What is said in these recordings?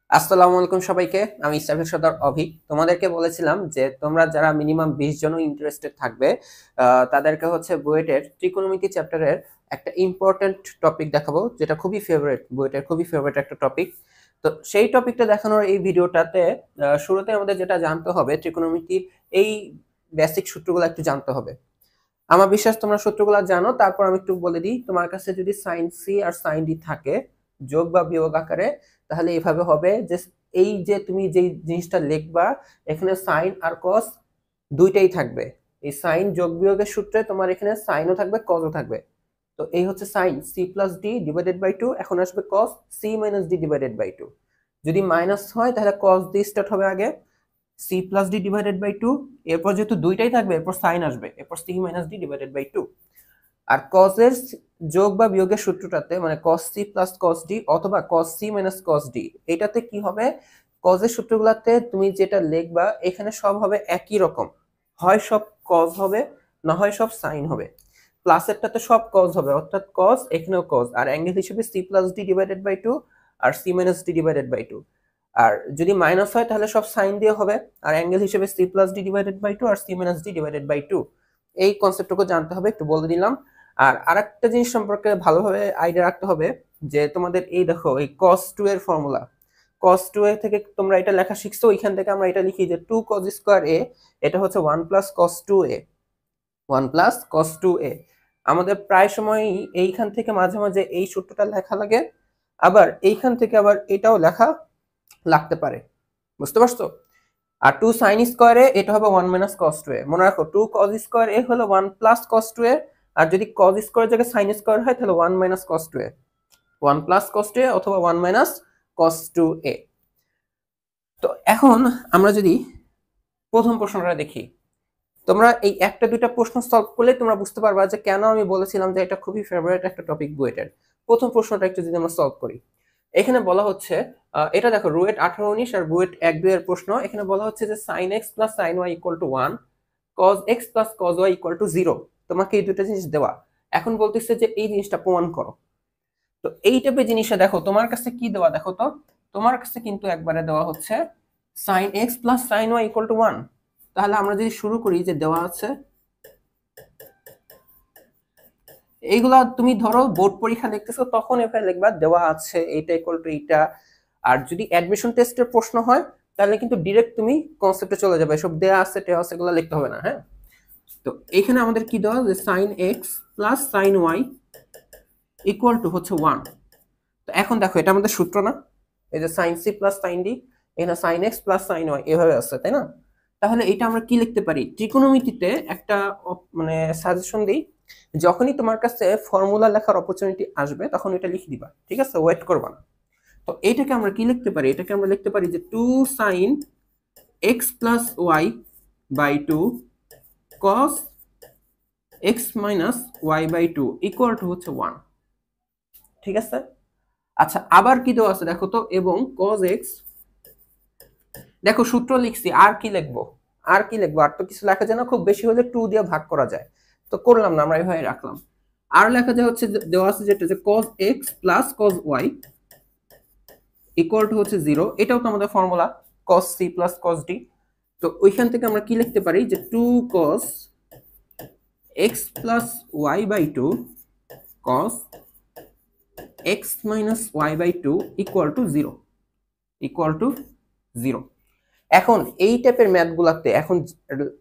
আসসালামু আলাইকুম সবাইকে। আমি ইসলামের সর্দার অভিক। তোমাদেরকে বলেছিলাম যে তোমরা যারা মিনিমাম 20 জনও ইন্টারেস্টেড থাকবে তাদেরকে হচ্ছে বুয়েটের ত্রিকোণমিতি চ্যাপ্টারের একটা ইম্পর্টেন্ট টপিক দেখাবো, যেটা খুবই ফেভারিট, বুয়েটের খুবই ফেভারিট একটা টপিক। তো সেই টপিকটা দেখানোর এই ভিডিওটাতে শুরুতে আমাদের যেটা জানতে হবে, ত্রিকোণমিতির এই বেসিক সূত্রগুলো একটু জানতে হবে। আমার বিশ্বাস তোমরা সূত্রগুলো জানো। তারপর আমি একটু বলে দিই, তোমার কাছে যদি সাইন সি আর সাইন ডি থাকে যোগ বা বিয়োগ আকারে, তাহলে এভাবে হবে যে এই যে তুমি যেই জিনিসটা লিখবা, এখানে সাইন আর কস দুইটাই থাকবে। এই সাইন যোগ বিয়োগের সূত্রে তোমার এখানে সাইনও থাকবে, কসও থাকবে। তো এই হচ্ছে sine C plus D divided by two. এখন আসবে cos C minus D divided by two. যদি মাইনাস হয় তাহলে কস দিয়ে স্টার্ট হবে আগে, C plus D divided by two. এরপর যেহেতু দুইটাই থাকবে, এরপর সাইন আসবে, এরপর C minus D divided by two. আর কজের যোগ বা বিয়োগের সূত্রটাতে মানে cos C plus cos D অথবা cos C minus cos D, এটাতে কি হবে, কজের সূত্রগুলোতে তুমি যেটা লিখবা এখানে সব হবে একই রকম, হয় সব কজ হবে, না হয় সব সাইন হবে। প্লাসেরটাতে সব কজ হবে, অর্থাৎ কজ, এখানেও কজ, আর অ্যাঙ্গেল হিসেবে C plus D divided by two আর C minus D divided by two. আর যদি মাইনাস হয় তাহলে সব সাইন দিয়ে হবে, আর অ্যাঙ্গেল হিসেবে C plus D divided by two আর C minus D divided by two. এই কনসেপ্টটুকু জানতে হবে, একটু বলে দিলাম। আর আরেকটা জিনিস সম্পর্কে ভালোভাবে আইডিয়া রাখতে হবে, যে তোমাদের এই দেখো এই cos 2 এর ফর্মুলা, cos 2 এ থেকে তোমরা এটা লেখা শিখছো, ওইখান থেকে আমরা এটা লিখি যে 2 cos স্কয়ার a, এটা হচ্ছে 1 plus cos 2a, 1 plus cos 2a। আমাদের প্রায় সময়ই এইখান থেকে মাঝে মাঝে এই সূত্রটা লেখা লাগে, আবার এইখান থেকে আবার এটাও লেখা লাগতে পারে। বুঝতে পারছো? আর 2 sin স্কয়ার এ এটা হবে 1 মাইনাস cos 2a। মনে রাখো 2 cos স্কয়ার এ হলো 1 প্লাস cos 2a, আর যদি cos স্কয়ার জায়গায় sin স্কয়ার হয় তাহলে 1 minus cos 2a, 1 plus cos 2a অথবা 1 মাইনাস cos 2a। তো এখন আমরা যদি প্রথম প্রশ্নটা দেখি, তোমরা এই একটা দুইটা প্রশ্ন সলভ করলে তোমরা বুঝতে পারবা যে কেন আমি বলেছিলাম যে এটা খুবই ফেভারিট একটা টপিক বুয়েটের। প্রথম প্রশ্নটা একটু যদি আমরা সলভ করি, এখানে বলা হচ্ছে এটা দেখো রুয়েট 18-19 আর বুয়েট 1-2 এর প্রশ্ন। এখানে বলা হচ্ছে যে sin x plus sin y equal two 1, cos x plus cos y equal to 0। তোমাকে এই দুটো জিনিস দেওয়া, এখন বলতেছে যে এই জিনিসটা প্রমাণ করো। তো এই টাইপের জিনিসটা দেখো তোমার কাছে কি দেওয়া, দেখো তো তোমার কাছে কিন্তু একবারে দেওয়া হচ্ছে sin x plus sin y equal two 1। তাহলে আমরা যদি শুরু করি যে দেওয়া আছে এইগুলা, তুমি ধরো বোর্ড পরীক্ষা লিখতেছো তখন এখানে লিখবা দেওয়া আছে এইটা ইকুয়াল টু এইটা। আর যদি অ্যাডমিশন টেস্টের প্রশ্ন হয় তাহলে কিন্তু ডিরেক্ট তুমি কনসেপ্টে চলে যাবে, সব দেওয়া আছে টেওয়া আছে এগুলো লিখতে হবে না। হ্যাঁ, তো এখানে আমাদের কি দেওয়া যে sin x plus sin y equal to হচ্ছে 1। তো এখন দেখো এটা আমাদের সূত্র না, এই যে sin c plus sin d, এখানে sin x plus sin y এভাবে আছে, তাই না? তাহলে এটা আমরা কি লিখতে পারি, ত্রিকোণমিতিতে একটা মানে সাজেশন দিই, যখনই তোমার কাছে ফর্মুলা লেখার অপরচুনিটি আসবে তখন এটা লিখে দিবা, ঠিক আছে? ওয়েট করবা না। তো এটাকে আমরা কি লিখতে পারি, এটাকে আমরা লিখতে পারি যে 2 sin x plus y by 2 cos x minus y by 2 equal to হচ্ছে 1। ঠিক আছে? আচ্ছা, আবার কি দেওয়া আছে দেখো তো, এবং cos x, দেখো সূত্র লিখছি, আর কি লিখবো, আর কি লিখবো, আর তো কিছু লেখা যায় না, খুব বেশি হলে 2 দিয়ে ভাগ করা যায়, তো করলাম না, আমরা এইভাবে রাখলাম। আর লেখা যায় হচ্ছে দেওয়া আছে যেটা যে cos x plus cos y equal to হচ্ছে 0। এটাও তো আমাদের formula cos c plus cos d। তো ওইখান থেকে আমরা কি লিখতে পারি যে 2 cos x plus y by 2 cos x minus y by 2 equal to 0, equal to 0। এখন এই টাইপের ম্যাথগুলোতে এখন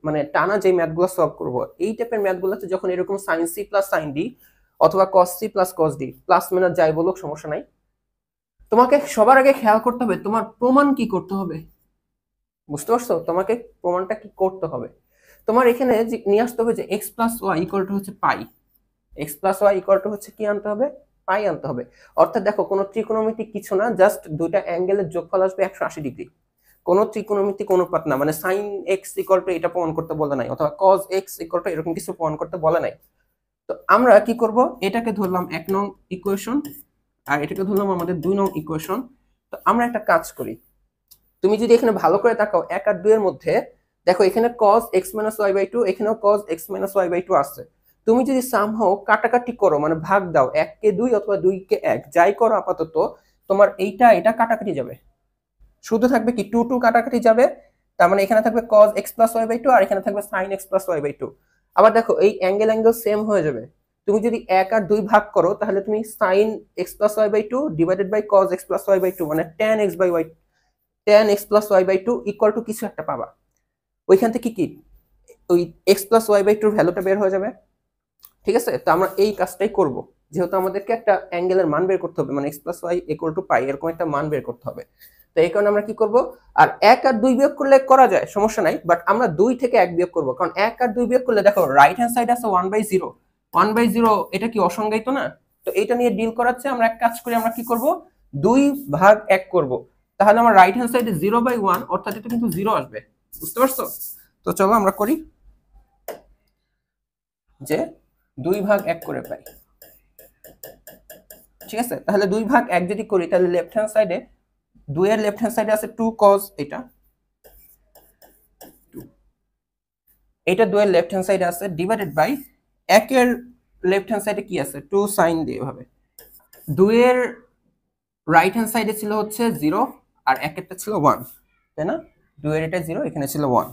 মানে টানা যে ম্যাথগুলো সলভ করব, এই টাইপের ম্যাথগুলোতে যখন এরকম sin c plus sin d অথবা cos c plus cos d plus minus যাই বলুক সমস্যা নাই, তোমাকে সবার আগে খেয়াল করতে হবে তোমার প্রমাণ কি করতে হবে। বুঝতে পারছো? তোমাকে প্রমাণটা কি করতে হবে, তোমার এখানে নিয়ে আসতে হবে যে x plus y equal to হচ্ছে pi, x plus y equal to হচ্ছে কি আনতে হবে, পাই আনতে হবে। অর্থাৎ দেখো কোনো ত্রিকোণমিতি কিছু না, জাস্ট দুইটা অ্যাঙ্গেলের যোগফল আসবে 180 ডিগ্রি। কোনো ত্রিকোণমিতিক অনুপাত না, মানে সাইন এক্স ইকুয়াল টু এটা প্রমাণ করতে বলে নাই, অথবা কজ এক্স ইকুয়াল টু এরকম কিছু প্রমাণ করতে বলে নাই। তো আমরা কি করব, এটাকে ধরলাম 1 নং ইকুয়েশন, আর এটাকে ধরলাম আমাদের 2 নং ইকুয়েশন। তো আমরা একটা কাজ করি, তুমি যদি এখানে ভালো করে তাকাও 1 আর 2 এর মধ্যে, দেখো এখানে cos x minus y by 2, এখানেও cos x minus y by 2 আছে। তুমি যদি সামহাও কাটাকাটি করো, মানে ভাগ দাও, 1 কে 2 অথবা 2 কে 1 যাই করো আপাতত, তোমার এইটা এটা কাটাকাটি যাবে। শুধু থাকবে কি 2 2 কাটাকাটি যাবে, তার মানে এখানে থাকবে cos x plus y by 2 আর এখানে থাকবে sin x plus y by 2। আবার দেখো এই অ্যাঙ্গেল সেম হয়ে যাবে, তুমি যদি 1 আর 2 ভাগ করো তাহলে তুমি sin x plus y by 2 divided by cos x plus y by 2 মানে tan x plus y by 2 equal two কিছু একটা পাবা। ওইখান থেকে কি ওই x plus y by 2 এর ভ্যালুটা বের হয়ে যাবে। ঠিক আছে, তো আমরা এই কাজটাই করব, যেহেতু আমাদেরকে একটা অ্যাঙ্গেলের মান বের করতে হবে, মানে x plus y equal to pi এরকম একটা মান বের করতে হবে। তো এই কারণে আমরা কি করব, আর 1 আর 2 বিয়োগ করলে করা যায়, সমস্যা নাই, বাট আমরা 2 থেকে 1 বিয়োগ করব, কারণ 1 আর 2 বিয়োগ করলে দেখো রাইট হ্যান্ড সাইড আছে 1/0, 1/0 এটা কি অসংজ্ঞায়িত না? তো এটা নিয়ে ডিল করাচ্ছে আমরা এক কাজ করি, আমরা কি করব 2 ভাগ 1 করব, তাহলে আমার রাইট হ্যান্ড সাইডে 0/1 অর্থাৎ এটা কিন্তু 0 আসবে, বুঝতে পারছো? তো চলো আমরা করি যে 2 ভাগ 1 করে পাই। ঠিক আছে, তাহলে 2 ভাগ 1 যদি করি তাহলে লেফট হ্যান্ড সাইডে 2 এর লেফট হ্যান্ড সাইডে আছে 2 cos, এটা 2 এর লেফট হ্যান্ড সাইডে আছে ডিভাইডেড বাই 1 এর লেফট হ্যান্ড সাইডে কি আছে 2 sin দিয়ে এভাবে। 2 এর রাইট হ্যান্ড সাইডে ছিল হচ্ছে 0 আর 1 এরটা ছিল 1, তাই না? 2 এর এটা 0, এখানে ছিল 1।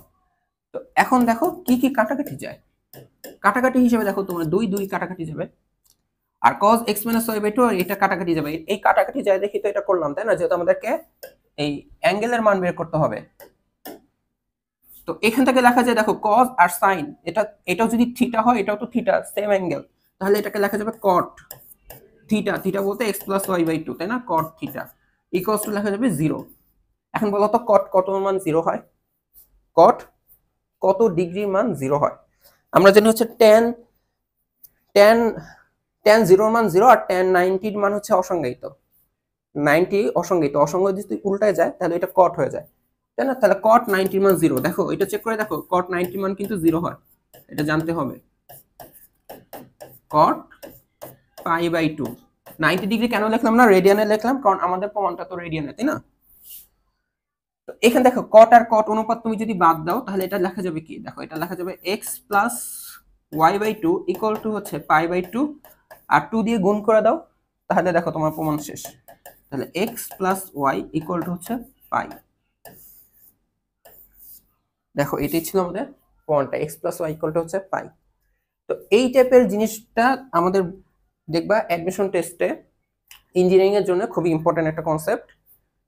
তো এখন দেখো কি কি কাটাকাটি যায়, কাটাকাটি হিসেবে দেখো তোমরা 2 2 কাটাকাটি যাবে, আর cos x - y by 2 আর এটা কাটাকাটি যাবে, এই কাটাকাটি যায় দেখি তো এটা করলাম, তাই না? যেহেতু আমাদেরকে এই অ্যাঙ্গেলের মান বের করতে হবে, তো এখান থেকে লেখা যায় দেখো cos আর sin, এটাও যদি থিটা হয় এটাও তো থিটা, সেম অ্যাঙ্গেল, তাহলে এটাকে লেখা যাবে cot থিটা, থিটা বলতে x plus y by 2, তাই না? cot থিটা ইকুয়ালস টু লেখা যাবে 0। এখন বলো তো cot কত মান 0 হয়, cot কত ডিগ্রির মান 0 হয়? আমরা জানি হচ্ছে tan 0 মান 0 আর tan 90 এর মান হচ্ছে অসংজ্ঞায়িত, 90 অসংজ্ঞায়িত, অসংজ্ঞায়িত যদি উল্টায় যায় তাহলে এটা cot হয়ে যায়, তাই না? তাহলে cot 90 মান 0, দেখো এটা চেক করে দেখো cot 90 মান কিন্তু 0 হয়, এটা জানতে হবে। cot পাই বাই 2, 90 ডিগ্রি কেন লিখলাম না রেডিয়ানে লিখলাম, কারণ আমাদের প্রমাণটা তো রেডিয়ানে, তাই না? তো এখানে দেখো cot আর cot অনুপাত তুমি যদি বাদ দাও তাহলে এটা লেখা যাবে কি, দেখো এটা লেখা যাবে x plus y by 2 equal to হচ্ছে পাই বাই 2, আর 2 দিয়ে গুণ করে দাও, তাহলে দেখো তোমার প্রমাণ শেষ। তাহলে x plus y equal to হচ্ছে পাই, দেখো এটাই ছিল আমাদের প্রমাণটা, x plus y equal to হচ্ছে পাই। তো এই টাইপের জিনিসটা আমাদের দেখবা অ্যাডমিশন টেস্টে ইঞ্জিনিয়ারিং এর জন্য খুবই ইম্পর্টেন্ট একটা কনসেপ্ট।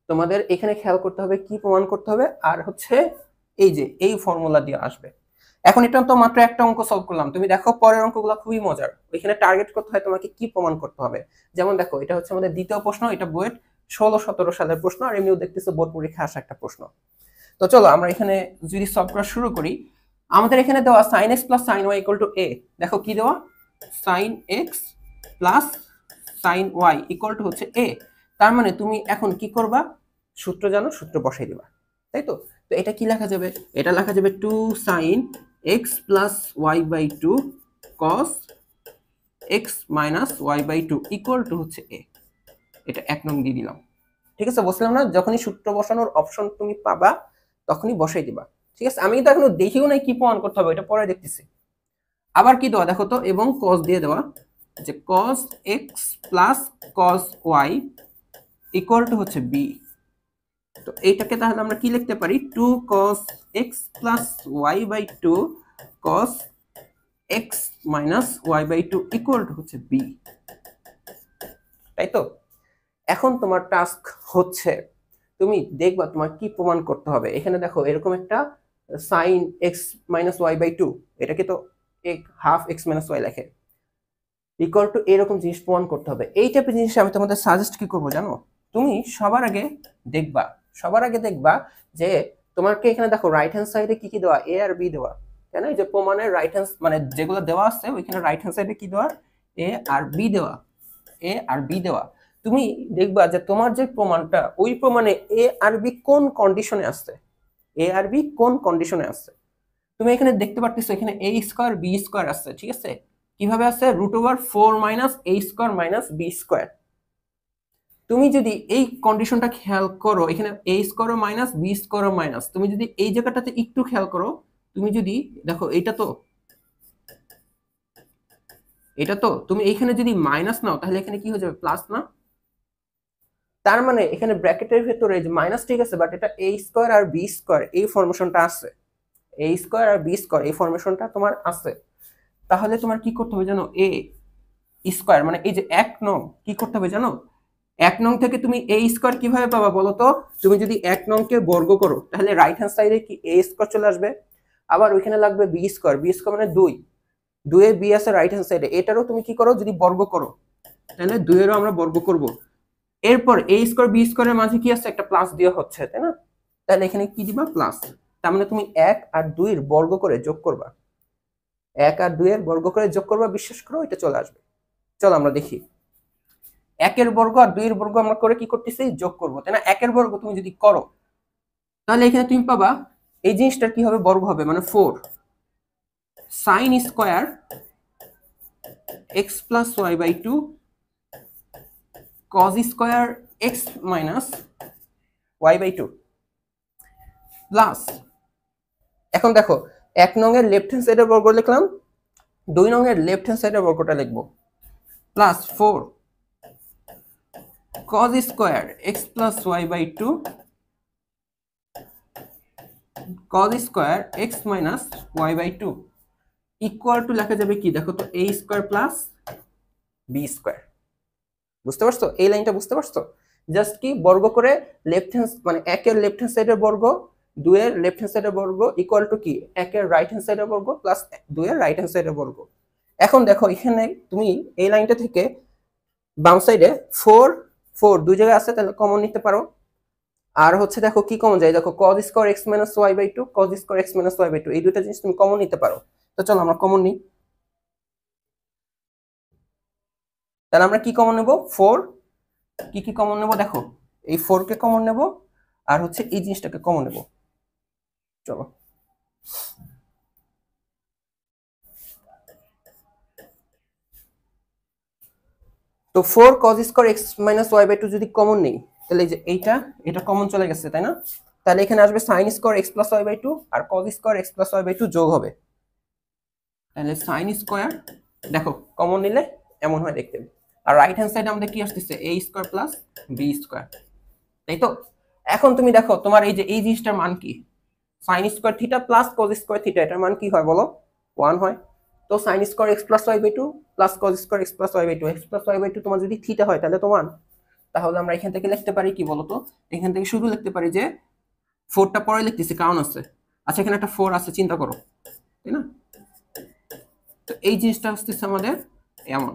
তোমাদের এখানে খেয়াল করতে হবে কি প্রমাণ করতে হবে, আর হচ্ছে এই যে এই ফর্মুলা দিয়ে আসবে। এখন এটা তো মাত্র একটা অঙ্ক সলভ করলাম, তুমি দেখো পরের অঙ্কগুলো খুবই মজার, ওইখানে টার্গেট করতে হয় তোমাকে কি প্রমাণ করতে হবে। যেমন দেখো এটা হচ্ছে আমাদের দ্বিতীয় প্রশ্ন, এটা বুয়েট 16-17 সালের প্রশ্ন, আর এমনিও দেখতেছো বোর্ড পরীক্ষায় আসা একটা প্রশ্ন। তো চলো আমরা এখানে যদি সলভ করা শুরু করি, আমাদের এখানে দেওয়া sin x plus sin y equal to a, দেখো কি দেওয়া sin x plus sin y equal to হচ্ছে a, তার মানে তুমি এখন কি করবা, সূত্র জানো, সূত্র বসাই দিবা, তাই তো? তো এটা কি লেখা যাবে, এটা লেখা যাবে 2 sin x plus y by 2 cos x minus y by 2 equal to হচ্ছে a, এটা 1 নং দিয়ে দিলাম। ঠিক আছে, বলছিলাম না যখনই সূত্র বসানোর অপশন তুমি পাবা তখনই বসাই দিবা। ঠিক আছে, আমি তো এখনো দেখিও নাই কি প্রমাণ করতে হবে, এটা পরে দেখতেছি। আবার কি দেওয়া দেখো তো, এবং cos দিয়ে দেওয়া যে cos x plus cos y equal to হচ্ছে b। তো এইটাকে তাহলে আমরা কি লিখতে পারি, 2 cos x plus y by 2 cos x minus y by 2 equal to হচ্ছে b, তাই তো? এখন তোমার টাস্ক হচ্ছে তুমি দেখবা তোমার কি প্রমাণ করতে হবে। এখানে দেখো এরকম একটা sin x minus y by 2, এটাকে তো হাফ x minus y লেখে, ইকুয়াল টু এরকম জিনিস প্রমাণ করতে হবে। এই টাইপের জিনিস আমি তোমাদের সাজেস্ট কি করবো জানো, তুমি সবার আগে দেখবা যে তোমাকে এখানে দেখো রাইট হ্যান্ড সাইডে কি কি দেওয়া, a আর b দেওয়া, কেন? এই যে প্রমাণের রাইট হ্যান্ড মানে যেগুলো দেওয়া আছে ওইখানে রাইট হ্যান্ড সাইডে কি দেওয়া, a আর b দেওয়া। তুমি দেখবা যে তোমার যে প্রমাণটা, ওই প্রমাণে a আর b কোন কন্ডিশনে আসছে, তুমি এখানে দেখতে পারতেছো এখানে a স্কয়ার b স্কয়ার আসছে। ঠিক আছে, কিভাবে আছে, √4 - a স্কয়ার - b স্কয়ার। তুমি যদি এই কন্ডিশনটা খেয়াল করো, এখানে a square minus b square minus, তুমি যদি এই জায়গাটাতে একটু খেয়াল করো, তুমি যদি দেখো এটা তো তুমি এখানে যদি মাইনাস নাও তাহলে এখানে কি হয়ে যাবে, প্লাস না? তার মানে এখানে ব্র্যাকেটের ভেতরে যে মাইনাস ঠিক আছে, বাট এটা a স্কয়ার আর b স্কয়ার এই ফরমেশনটা আছে, a স্কয়ার আর b স্কয়ার এই ফরমেশনটা তোমার আছে। তাহলে তোমার কি করতে হবে জানো, a স্কয়ার মানে এই যে 1 নং কি করতে হবে জানো, 1 নং থেকে তুমি a স্কয়ার কিভাবে পাবা বলো তো, তুমি যদি 1 নং কে বর্গ করো তাহলে রাইট হ্যান্ড সাইডে কি a স্কয়ার চলে আসবে, আবার ওইখানে লাগবে b স্কয়ার, b স্কয়ার মানে 2, 2 এ b আছে রাইট হ্যান্ড সাইডে, এটারও তুমি কি করো যদি বর্গ করো তাহলে 2 এরও আমরা বর্গ করব। এরপর a স্কয়ার b স্কয়ারের মাঝে কি আছে, একটা প্লাস দেওয়া হচ্ছে তাই না, তাহলে এখানে কি দিবা প্লাস, তার মানে তুমি 1 আর 2 এর বর্গ করে যোগ করবা, 1 আর 2 এর বর্গ করে যোগ করবা, বিশ্বাস করো এটা চলে আসবে। চলো আমরা দেখি, 1 এর বর্গ আর 2 এর বর্গ আমরা করে কি করতেছি যোগ করব তাই না, 1 এর বর্গ তুমি যদি করো তাহলে এখানে তুমি পাবা এই জিনিসটার কি হবে বর্গ হবে মানে 4 sin square x plus y by 2 cos square x minus y by 2 plus, এখন দেখো 1 নং এর লেফট হ্যান্ড সাইডের বর্গ লিখলাম, 2 নং এর লেফট হ্যান্ড সাইডের বর্গটা লিখবো plus 4 cos square x plus y by 2 cos square x minus y by 2 equal to লেখা যাবে কি দেখো তো a square plus b square. বুঝতে পারছো, এই লাইনটা বুঝতে পারছো, জাস্ট কি বর্গ করে লেফট হ্যান্ড মানে 1 এর লেফট হ্যান্ড সাইডের বর্গ 2 এর লেফট হ্যান্ড সাইডের বর্গ ইকুয়াল টু কি 1 এর রাইট হ্যান্ড সাইডের বর্গ প্লাস 2 এর রাইট হ্যান্ড সাইডের বর্গ। এখন দেখো এখানে তুমি এই লাইনটা থেকে বাম সাইডে 4 4 দুই জায়গায় আছে তাহলে কমন নিতে পারো, আর হচ্ছে দেখো কি কমন যায়, দেখো cos square x minus y by 2 cos square x minus y by 2 এই দুটো জিনিস তুমি কমন নিতে পারো। তো চলো আমরা কমন নিই, তাহলে আমরা কি কমন নেব 4, কি কি কমন নেব দেখো এই 4 কে কমন নেব আর হচ্ছে এই জিনিসটাকে কমন নেব। চলো তো 4 cos square x minus y by 2 যদি কমন নেই তাহলে এই যে এটা কমন চলে গেছে তাই না, তাহলে এখানে আসবে sin square x plus y by 2 আর cos square x plus y by 2 যোগ হবে, তাহলে sin স্কয়ার দেখো কমন নিলে এমন হয় দেখতে, আর রাইট হ্যান্ড সাইডে আমাদের কি আসছে a square plus b square, তাই তো। এখন তুমি দেখো তোমার এই যে এই জিনিসটার মান কি sin square theta plus cos square theta, এটার মান কি হয় বলো 1 হয়, তো sin square x plus y by 2 plus cos square x plus y by 2, x plus y by 2 তোমার যদি থিটা হয় তাহলে তো 1, তাহলে আমরা এখান থেকে লিখতে পারি কি বলতো, এখান থেকে শুধু লিখতে পারি যে 4টা পরে লিখতেছি কারণ আছে, আচ্ছা এখানে একটা 4 আছে চিন্তা করো তাই না, তো এই জিনিসটা হচ্ছে আমাদের এমন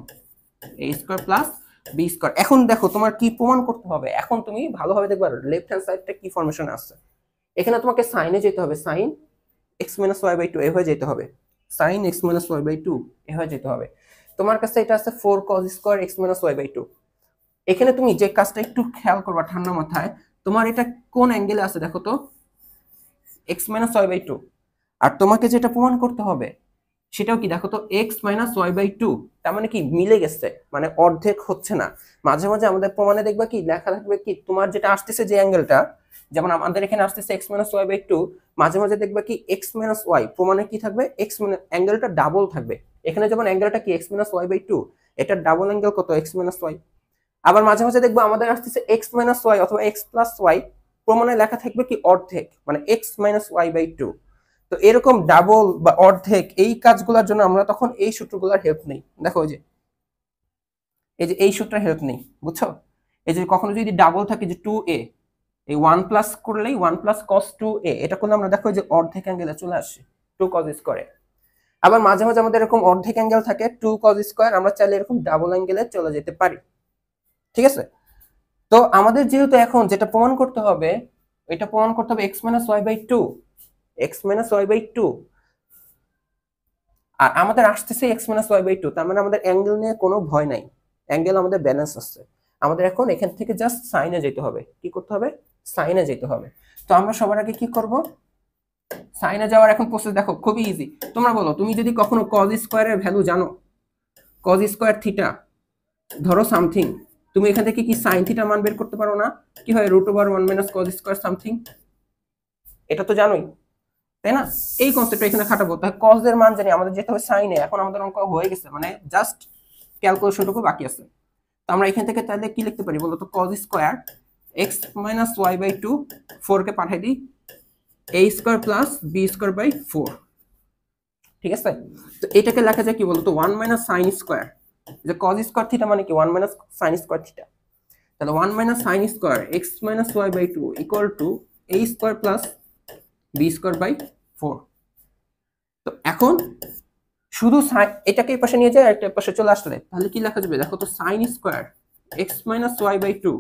a square plus b square. এখন দেখো তোমার কি প্রমাণ করতে হবে, এখন তুমি ভালোভাবে দেখবা লেফট হ্যান্ড সাইডটা কি ফরমেশনে আছে, এখানে তোমাকে সাইনে যেতে হবে, sin x minus y by 2 এ হয়ে যেতে হবে, sin x minus y by 2 এ হয়ে যেতে হবে। তোমার কাছে এটা আছে 4 cos square x minus y by 2, এখানে তুমি যে কাজটা একটু খেয়াল করবা ঠান্ডা মাথায়, তোমার এটা কোন অ্যাঙ্গেলে আছে দেখো তো x মাইনাস y বাই 2, আর তোমাকে যেটা প্রমাণ করতে হবে সেটাও কি দেখো তো x মাইনাস y বাই 2, তার মানে কি মিলে গেছে মানে অর্ধেক হচ্ছে না। মাঝে মাঝে আমাদের প্রমাণে দেখবা কি লেখা থাকবে কি তোমার যেটা আসতেছে যে অ্যাঙ্গেলটা, যেমন আমাদের এখানে আসতেছে x মাইনাস y বাই 2, মাঝে মাঝে দেখবা কি x মাইনাস y প্রমাণে কি থাকবে x মাইনাস অ্যাঙ্গেলটা ডাবল থাকবে, এখানে যেমন অ্যাঙ্গেলটা কি x মাইনাস y বাই 2, এটা ডাবল অ্যাঙ্গেল কত x মাইনাস y। আবার মাঝে মাঝে দেখবো আমাদের আসতেছে x মাইনাস y অথবা x প্লাস y প্রমাণে লেখা থাকবে কি অর্ধেক মানে x মাইনাস y বাই 2। তো এরকম ডাবল বা অর্ধেক এই কাজগুলোর জন্য আমরা তখন এই সূত্রগুলোর হেল্প নেই, দেখো এই যে এই সূত্রের হেল্প নেই, বুঝছো, এই যে কখনো যদি ডাবল থাকে যে 2a, এই 1 প্লাস করলেই 1 প্লাস cos 2a, এটা করলে আমরা দেখো যে অর্ধেক অ্যাঙ্গেলে চলে আসে 2 cos স্কয়ারে। আবার মাঝে মাঝে আমাদের এরকম অর্ধেক অ্যাঙ্গেল থাকে 2 cos স্কয়ার, আমরা চাইলে এরকম ডাবল অ্যাঙ্গেলে চলে যেতে পারি, ঠিক আছে। তো আমাদের যেহেতু এখন যেটা প্রমাণ করতে হবে এটা প্রমাণ করতে হবে x minus y by 2, x minus y by 2, আর আমাদের আসতেছে x মাইনাস y বাই 2, তার মানে আমাদের অ্যাঙ্গেল নিয়ে কোনো ভয় নাই, অ্যাঙ্গেল আমাদের ব্যালেন্স আছে। আমাদের এখন এখান থেকে জাস্ট সাইনে যেতে হবে, কি করতে হবে সাইনে যেতে হবে। তো আমরা সবার আগে কি করব সাইনে যাওয়ার এখন প্রসেস দেখো খুবই ইজি। তোমরা বলো তুমি যদি কখনো cos স্কয়ারের ভ্যালু জানো, cos স্কয়ার থিটা ধরো সামথিং, তুমি এখান থেকে কি sin থিটা মান বের করতে পারো না, কি হয় √1 - cos স্কয়ার সামথিং, এটা তো জানোই তাই না। এই কনসেপ্টটা এখানে খাটাবো, তাই cos এর মান জানি, আমাদের যেতে হবে sin এ, এখন আমাদের অঙ্ক হয়ে গেছে মানে জাস্ট ক্যালকুলেশনটুকু বাকি আছে। তো আমরা এখান থেকে তাহলে কি লিখতে পারি বলো তো cos square x minus y by two 4 কে পাঠাই দিই a square plus b square by 4, ঠিক আছে। তো এটাকে লেখা যায় কি বলতো 1 মাইনাস সাইন স্কয়ার, যে cos স্কয়ার থিটা মানে কি 1 মাইনাস সাইন স্কয়ার থিটা, তাহলে 1 minus sine square x minus y by two equal to a square plus b square by 4। তো এখন শুধু এটাকে এই পাশে নিয়ে যায় একটা পাশে চলে আসলে তাহলে কি লেখা যাবে দেখো তো, sine square x minus y by two,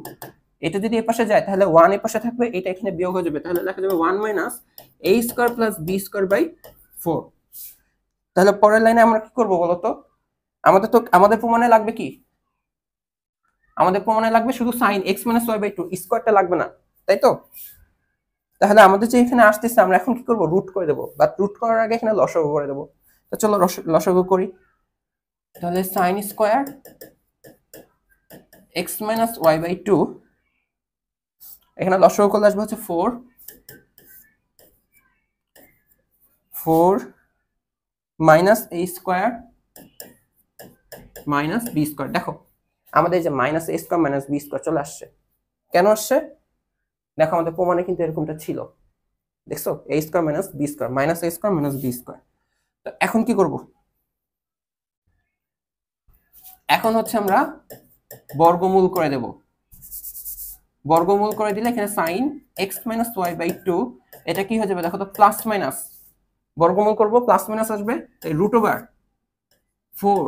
এটা যদি এই পাশে যায় তাহলে 1 এই পাশে থাকবে, এটা এখানে বিয়োগ হয়ে যাবে, তাহলে লেখা যাবে 1 minus a square plus b square by 4। তাহলে পরের লাইনে আমরা কি করব বলতো, আমাদের প্রমাণে লাগবে কি, আমাদের প্রমাণে লাগবে শুধু sine x minus y by two, স্কয়ারটা লাগবে না, তাই তো। তাহলে আমাদের যে এখানে আসতেছে আমরা এখন কি করব, রুট করে দেব, বাট রুট করার আগে এখানে লসাগু করে দেব। তো চলো লসাগু করি। তাহলে sine square x minus y by two, এখানে লসাগু করলে আসবে হচ্ছে 4 minus a square minus b square. দেখো আমাদের যে minus a square minus b square চলে আসছে, কেন আসছে দেখো, আমাদের প্রমাণে কিন্তু এরকমটা ছিল, দেখছো a square minus b square, minus a square minus b square. তো এখন কি করব, এখন হচ্ছে আমরা বর্গমূল করে দেব। বর্গমূল করে দিলে এখানে sine x minus y by two, এটা কি হয়ে যাবে দেখো তো, প্লাস মাইনাস, বর্গমূল করব প্লাস মাইনাস আসবে, তাই root over 4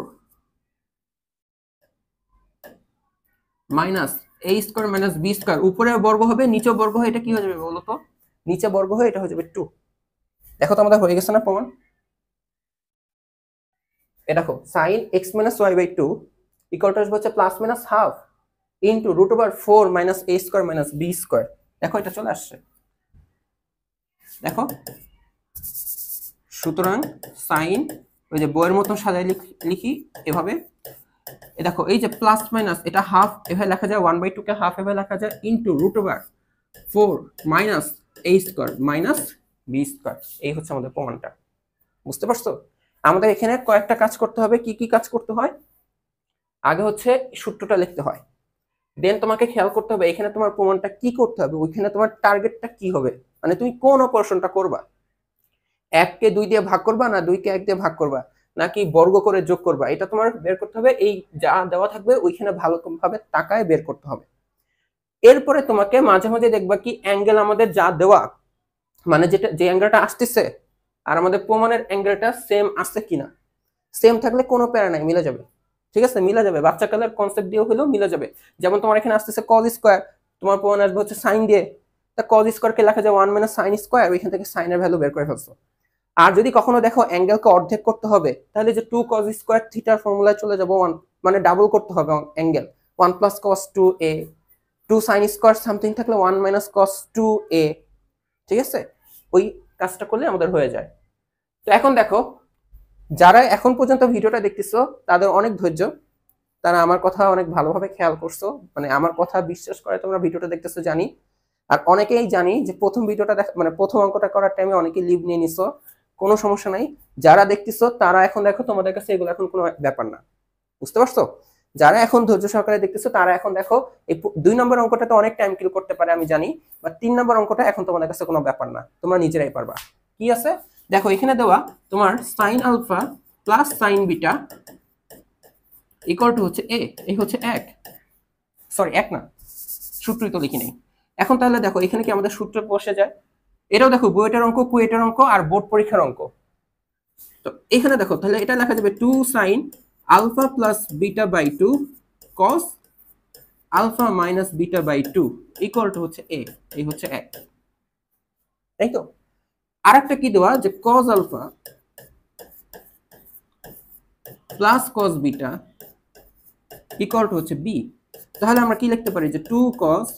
minus a square minus b square, উপরে বর্গ হবে নিচে বর্গ হয়, এটা কি হয়ে যাবে বলো তো, নিচে বর্গ হয় এটা হয়ে যাবে 2। দেখো তো আমাদের হয়ে গেছে না প্রমাণ। এ দেখো sine x minus y by two equal to আসবে হচ্ছে plus minus half into root over 4 minus a square minus b square. দেখো এটা চলে আসছে, দেখো। সুতরাং সাইন, ওই যে বইয়ের মতো সাজাই লিখি এভাবে, এই দেখো এই যে প্লাস মাইনাস এটা হাফ এভাবে লেখা যায়, 1/2 কে হাফ এভাবে লেখা যায়, into root over 4 minus a square minus b square. এই হচ্ছে আমাদের প্রমাণটা, বুঝতে পারছো। আমাদের এখানে কয়েকটা কাজ করতে হবে, কি কি কাজ করতে হয়, আগে হচ্ছে সূত্রটা লিখতে হয়, দেন তোমাকে খেয়াল করতে হবে এখানে তোমার প্রমাণটা কি করতে হবে, ওইখানে তোমার টার্গেটটা কি হবে, মানে তুমি কোন অপারেশনটা করবা, 1 কে 2 দিয়ে ভাগ করবা না 2 কে 1 দিয়ে ভাগ করবা নাকি বর্গ করে যোগ করবা, এটা তোমার বের করতে হবে। এই যা দেওয়া থাকবে ওইখানে ভালোভাবে তাকায় বের করতে হবে। এরপরে তোমাকে মাঝে মাঝে দেখবা কি অ্যাঙ্গেল আমাদের যা দেওয়া, মানে যেটা যে অ্যাঙ্গেলটা আসতেছে আর আমাদের প্রমাণের অ্যাঙ্গেলটা সেম আসছে কিনা, সেম থাকলে কোনো প্যারা নাই, মিলে যাবে, ঠিক আছে, মিলে যাবে, বাচ্চা কালের কনসেপ্ট দিয়ে হলেও মিলে যাবে। যেমন তোমার এখানে আসতেছে cos স্কয়ার, তোমার প্রমাণ আসবে হচ্ছে সাইন দিয়ে, তা cos স্কয়ারকে লেখা যায় 1 মাইনাস সাইন স্কয়ার, ওইখান থেকে সাইনের ভ্যালু বের করে ফেলছো। আর যদি কখনো দেখো অ্যাঙ্গেলকে অর্ধেক করতে হবে, তাহলে যে 2 cos স্কয়ার থিটার ফর্মুলায় চলে যাব, 1 মানে ডাবল করতে হবে angle, 1 plus cos 2a, 2 sin square something থাকলে 1 মাইনাস cos 2a, ঠিক আছে, ওই কাজটা করলে আমাদের হয়ে যায়। তো এখন দেখো যারা এখন পর্যন্ত ভিডিওটা দেখতেছো তাদের অনেক ধৈর্য, তারা আমার কথা অনেক ভালোভাবে খেয়াল করছো, মানে আমার কথা বিশ্বাস করে তোমরা ভিডিওটা দেখতেছো জানি। আর অনেকেই জানি যে প্রথম ভিডিওটা মানে প্রথম অঙ্কটা করার টাইমে অনেকে লিভ নিয়ে নিছো, কোনো সমস্যা নাই। যারা দেখতেছো তারা এখন দেখো তোমাদের কাছে এগুলো এখন কোনো ব্যাপার না, বুঝতে পারছো। যারা এখন ধৈর্য সহকারে দেখতেছো তারা এখন দেখো এই 2 নম্বর অঙ্কটা তো অনেক টাইম কিল করতে পারে আমি জানি, বা 3 নম্বর অঙ্কটা এখন তোমাদের কাছে কোনো ব্যাপার না, তোমরা নিজেরাই পারবা। কি আছে দেখো এখানে দেওয়া তোমার sine alpha plus sine beta equal to হচ্ছে এই হচ্ছে 1, সরি 1 না, সূত্রই তো লিখি নেই। এখন তাহলে দেখো এখানে কি আমাদের সূত্র বসে যায়, এটাও দেখো বুয়েটের অঙ্ক, কুয়েটের অঙ্ক আর বোর্ড পরীক্ষার অঙ্ক। তো এখানে দেখো তাহলে এটা লেখা যাবে 2 sine alpha plus beta by 2 cos alpha minus beta by 2 equal to হচ্ছে এই হচ্ছে 1, তাই তো। আরেকটা কি দেওয়া যে cos alpha plus cos beta equal to হচ্ছে b, তাহলে আমরা কি লিখতে পারি যে 2 cos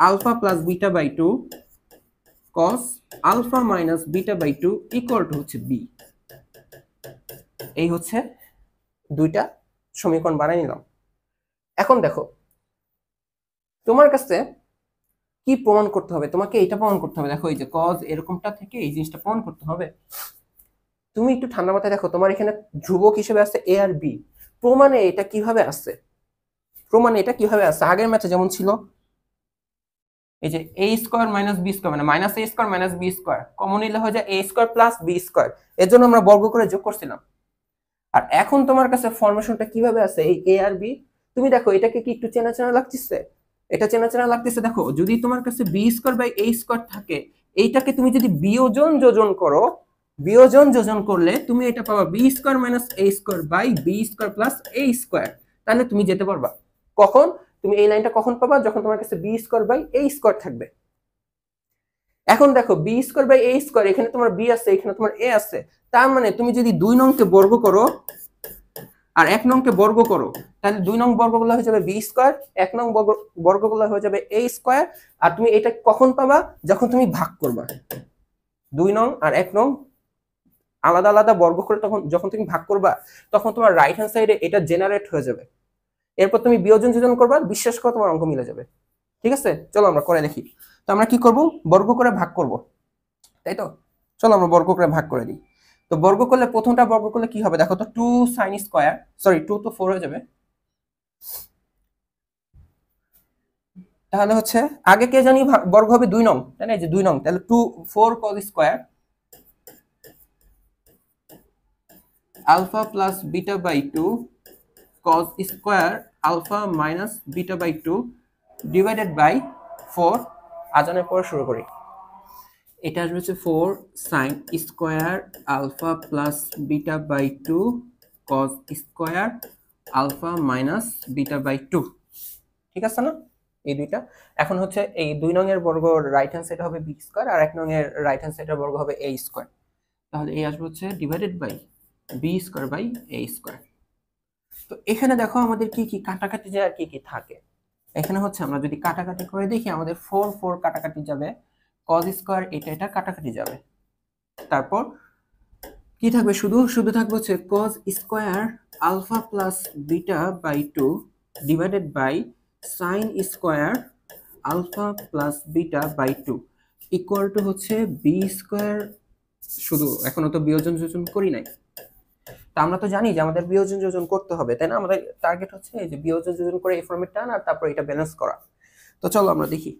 alpha plus beta by 2 cos alpha minus beta by 2 equal to হচ্ছে b। এই হচ্ছে দুইটা সমীকরণ বানাই নিলাম। এখন দেখো তোমার কাছে কি প্রমাণ করতে হবে, তোমাকে এটা প্রমাণ করতে হবে, দেখো এই যে cos এরকমটা থেকে এই জিনিসটা প্রমাণ করতে হবে। তুমি একটু ঠান্ডা মাথায় দেখো তোমার এখানে ধ্রুবক হিসেবে আছে a আর b, প্রমাণে এটা কিভাবে আসছে, প্রমাণে এটা কিভাবে আছে, আগের ম্যাথে যেমন ছিল এই যে a square minus b square মানে minus a square minus b square common নিলে হয়ে যায় a square plus b square, এর জন্য আমরা বর্গ করে যোগ করছিলাম। আর এখন তোমার কাছে ফরমেশনটা কিভাবে আছে, এই a আর b তুমি দেখো এটাকে কি একটু চেনা চেনা লাগতেছে, এটা চেনা চেনা লাগতেছে। দেখো যদি তোমার কাছে b square by a square থাকে, এইটাকে তুমি যদি বিয়োজন যোজন করো, বিয়োজন যোজন করলে তুমি এটা পাবা b square minus a square by b square plus a square, তাহলে তুমি যেতে পারবা। কখন তুমি এই লাইনটা কখন পাবা, যখন তোমার কাছে b square by a square থাকবে। এখন দেখো b square by a square, এখানে তোমার b আছে, এখানে তোমার a আছে, তার মানে তুমি যদি 2 নংকে বর্গ করো আর 1 নংকে বর্গ করো, তাহলে 2 নং বর্গগুলো হয়ে যাবে b স্কয়ার, 1 নং বর্গগুলো হয়ে যাবে a স্কয়ার। আর তুমি এটা কখন পাবা, যখন তুমি ভাগ করবা 2 নং আর 1 নং আলাদা আলাদা বর্গ করে, তখন যখন তুমি ভাগ করবা তখন তোমার রাইট হ্যান্ড সাইডে এটা জেনারেট হয়ে যাবে। এরপর তুমি বিয়োজন যোজন করবা, বিশ্বাস করো তোমার অঙ্ক মিলে যাবে। ঠিক আছে, চলো আমরা করে দেখি। তো আমরা কি করব, বর্গ করে ভাগ করব, তাই তো। চলো আমরা বর্গ করে ভাগ করে দিই। তো বর্গ করলে প্রথমটা বর্গ করলে কি হবে দেখো তো, 2 sin স্কয়ার, সরি 2 তো 4 হয়ে যাবে, তাহলে হচ্ছে আগে কে জানি বর্গ হবে 2 নং, তাই না, এই যে 2 নং, তাহলে 2 4 cos square alpha plus beta by 2 cos square alpha minus beta by 2 divided by 4। আজানের পরে শুরু করি। এটা আসবে হচ্ছে 4 sin square alpha plus beta by 2 cos square alpha minus beta by 2, ঠিক আছে না এই দুইটা। এখন হচ্ছে এই 2 নং এর বর্গ রাইট হ্যান্ড সাইড হবে b স্কয়ার আর 1 নং এর রাইট হ্যান্ড সাইডের বর্গ হবে a স্কয়ার, তাহলে এই আসবে হচ্ছে divided by b square by a square. তো এখানে দেখো আমাদের কি কি কাটাকাটি যায় আর কি কি থাকে। এখানে হচ্ছে আমরা যদি কাটাকাটি করে দেখি, আমাদের 4 4 কাটাকাটি যাবে, cos স্কয়ার এটা এটা কাটাকাটি যাবে, তারপর কি থাকবে, শুধু শুধু থাকবে হচ্ছে cos square alpha plus beta by 2 divided by sin square alpha plus beta by 2 equal to হচ্ছে b স্কয়ার। শুধু এখনো তো বিয়োজন যোজন করি নাই, তা আমরা তো জানি যে আমাদের বিয়োজন যোজন করতে হবে, তাই না। আমাদের টার্গেট হচ্ছে এই যে বিয়োজন যোজন করে এই ফর্মে টান আর তারপর এটা ব্যালেন্স করা। তো চলো আমরা দেখি।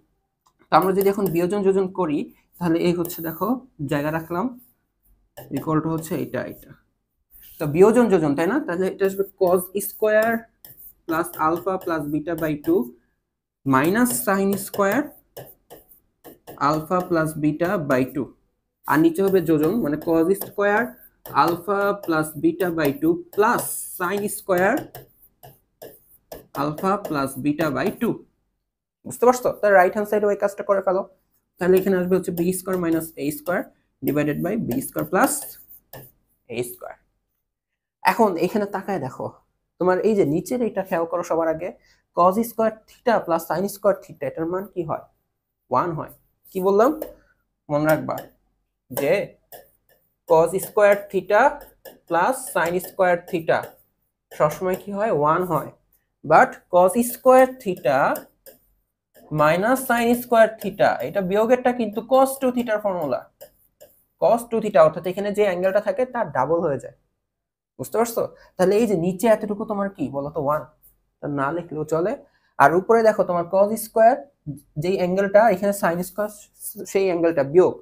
তো আমরা যদি এখন বিয়োজন যোজন করি, তাহলে এই হচ্ছে দেখো জায়গা রাখলাম ইকুয়াল টু হচ্ছে এটা এটা, তো বিয়োজন যোজন, তাই না, তাহলে এটা আসবে cos square plus alpha plus beta by 2 minus sin square alpha plus beta by 2, আর নিচে হবে যোজন মানে cos square alpha plus beta by 2 plus sin square alpha plus beta by 2। বুঝতে পারছো, তাহলে রাইট হ্যান্ড সাইডে ওই কাজটা করে ফেলো। তাহলে এখানে আসবে হচ্ছে b square minus a square divided by b square plus a square. এখন এখানে তাকায় দেখো, তোমার এই যে নিচের এটা খেয়াল করো সবার আগে, cos square theta plus sin square theta এটার মান কি হয়, 1 হয়। কি বললাম মনে রাখবা যে cos square theta plus sin square theta সবসময় কি হয়, 1 হয়। But cos square theta minus sin square theta এটা বিয়োগেরটা কিন্তু cos 2 থিটার ফর্মুলা, cos 2 থিটা, অর্থাৎ এখানে যে অ্যাঙ্গেলটা থাকে তার ডাবল হয়ে যায়। বুঝতে পারছো, তাহলে এই যে নিচে এতটুকু তোমার কি বলতো 1, তা না লিখলেও চলে। আর উপরে দেখো তোমার cos স্কয়ার যেই অ্যাঙ্গেলটা, এখানে sin স্কয়ার সেই অ্যাঙ্গেলটা বিয়োগ,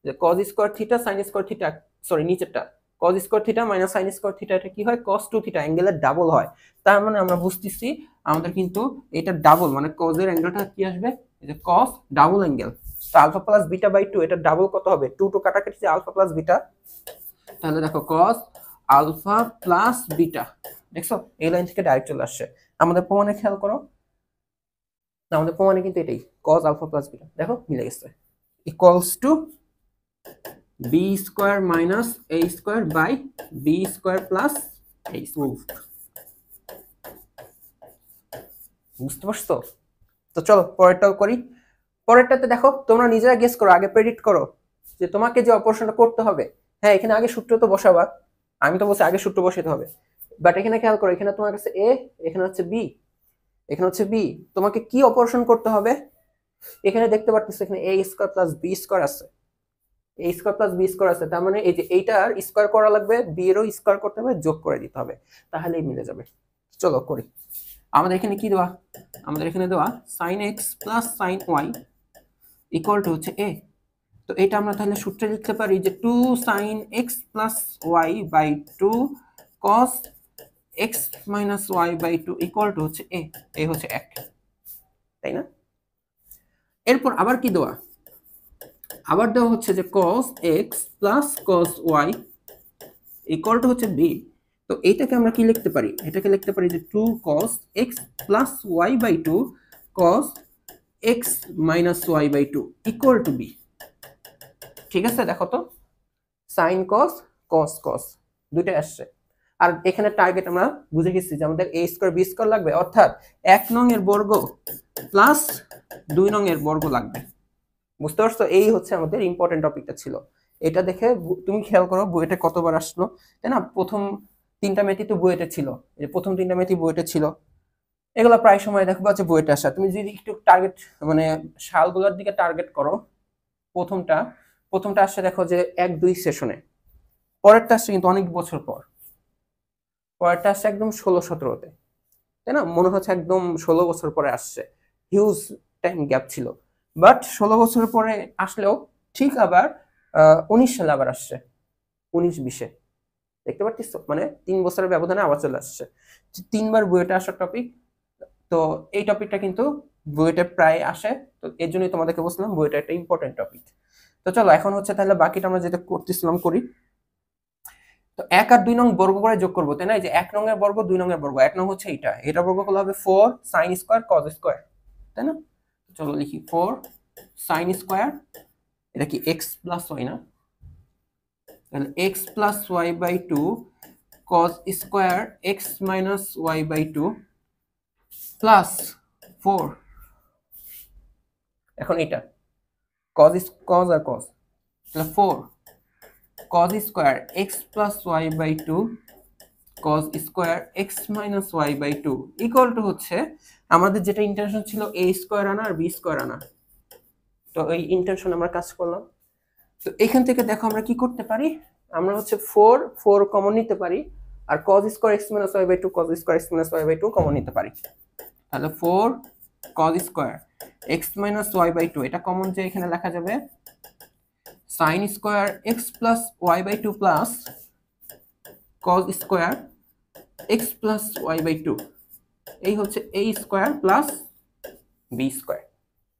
যে cos square theta sin square theta, sorry নিচেরটা cos square theta minus sin square theta, এটা কি হয় cos 2 থিটা, অ্যাঙ্গেলের ডাবল হয়। তার মানে আমরা বুঝতেছি আমাদের কিন্তু এটা ডাবল, মানে cos এর অ্যাঙ্গেলটা কি আসবে, এই যে cos ডাবল অ্যাঙ্গেল। তো আলফা প্লাস বিটা বাই 2 এটা ডাবল কত হবে, 2 টু কাটাকাটি যে আলফা প্লাস বিটা, তাহলে দেখো cos আলফা প্লাস বিটা, দেখছো এই লাইন থেকে ডাইরেক্ট চলে আসছে। আমাদের প্রমাণে খেয়াল করো, আমাদের প্রমাণে কিন্তু এটাই cos আলফা প্লাস বিটা, দেখো মিলে গেছে, equals to b square minus a square by b square plus a square. বুঝতে পারছো, তো চলো পরেরটাও করি। পরেরটাতে দেখো তোমরা নিজেরা গেস করো, আগে প্রেডিক্ট করো যে তোমাকে যে অপারেশনটা করতে হবে। হ্যাঁ এখানে আগে সূত্র তো বসাবা, আমি তো বলছি আগে সূত্র বসাতে হবে, বাট এখানে খেয়াল করো, এখানে তোমার কাছে a, এখানে হচ্ছে b, এখানে হচ্ছে b, তোমাকে কি অপারেশন করতে হবে। এখানে দেখতে পাচ্ছ এখানে a square plus b square আছে, a square plus b square আছে, তার মানে এই যে এইটার স্কয়ার করা লাগবে, b এরও স্কয়ার করতে হবে, যোগ করে দিতে হবে, তাহলেই মিলে যাবে। চলো করি। আমাদের এখানে কি দেওয়া, আমাদের এখানে দেওয়া sin x plus sin y equal to হচ্ছে a। তো এটা আমরা তাহলে সূত্রে লিখতে পারি যে 2 sin x plus y by 2 cos x minus y by 2 equal to হচ্ছে a। এই হচ্ছে 1, তাই না? এরপর আবার কি দেওয়া, আবার দেওয়া হচ্ছে যে cos x plus cos y equal to হচ্ছে b। তো এইটাকে আমরা কি লিখতে পারি, এটাকে লিখতে পারি যে 2 cos x plus y by 2 cos x minus y by 2 equal to b। ঠিক আছে, দেখো তো sin cos cos cos দুইটাই আসছে। আর এখানে টার্গেট আমরা বুঝে গেছি যে আমাদের a স্কয়ার b স্কয়ার লাগবে, অর্থাৎ 1 নং এর বর্গ প্লাস 2 নং এর বর্গ লাগবে। বুঝতে পারছো? এই হচ্ছে আমাদের ইম্পর্টেন্ট টপিকটা ছিল। এটা দেখে তুমি খেয়াল করো বইটা কতবার আসলো, তাই না? প্রথম 3টা ম্যাথই তো বইটা ছিল, এই যে প্রথম 3টা ম্যাথই বইটা ছিল। এগুলো প্রায় সময় দেখবা যে বইটা আসা। তুমি যদি একটু টার্গেট মানে সালগুলোর দিকে টার্গেট করো, প্রথমটা আসছে দেখো যে 1-2 সেশনে, পরেরটা আসছে কিন্তু অনেক বছর পর, পরেরটা আসছে একদম 16-17তে, তাই না? মনে হচ্ছে একদম 16 বছর পরে আসছে, হিউজ টাইম গ্যাপ ছিল। বাট 16 বছর পরে আসলেও ঠিক আবার 19 সালে আবার আসছে, 19-20-এ, দেখতে পাচ্ছিস? মানে 3 বছরের ব্যবধানে আবার চলে আসছে। 3বার বুয়েটে আসার টপিক। তো এই টপিকটা কিন্তু বুয়েটে প্রায় আসে, তো এর জন্যই তোমাদেরকে বলছিলাম বুয়েটে একটা ইম্পর্টেন্ট টপিক। তো চলো এখন হচ্ছে তাহলে বাকিটা আমরা যেটা করতেছিলাম করি। তো 1 আর 2 নং বর্গ করে যোগ করবো, তাই না? এই যে 1 নং এর বর্গ 2 নং এর বর্গ, 1 নং হচ্ছে এটা বর্গ করলে হবে 4 sin স্কয়ার cos স্কয়ার, তাই না? চলো লিখি 4 sin স্কয়ার, এটা কি x প্লাস y না? তাহলে x plus y by 2 cos square x minus y by 2 plus 4। এখন এটা cos আর cos, তাহলে 4 cos square x plus y by 2 cos square x minus y by 2 equal to হচ্ছে আমাদের যেটা ইন্টেনশন ছিল a স্কয়ার আনা আর b স্কয়ার আনা। তো এই ইন্টেনশন আমরা কাজ করলাম। তো এখান থেকে দেখো আমরা কি করতে পারি, আমরা হচ্ছে 4 কমন নিতে পারি, আর cos square x minus y by 2 cos square x minus y by 2 common নিতে পারি। তাহলে 4 cos square x minus y by 2 এটা কমন যে এখানে লেখা যাবে sin square x plus y by 2 plus cos square x plus y by 2, এই হচ্ছে a square plus b square.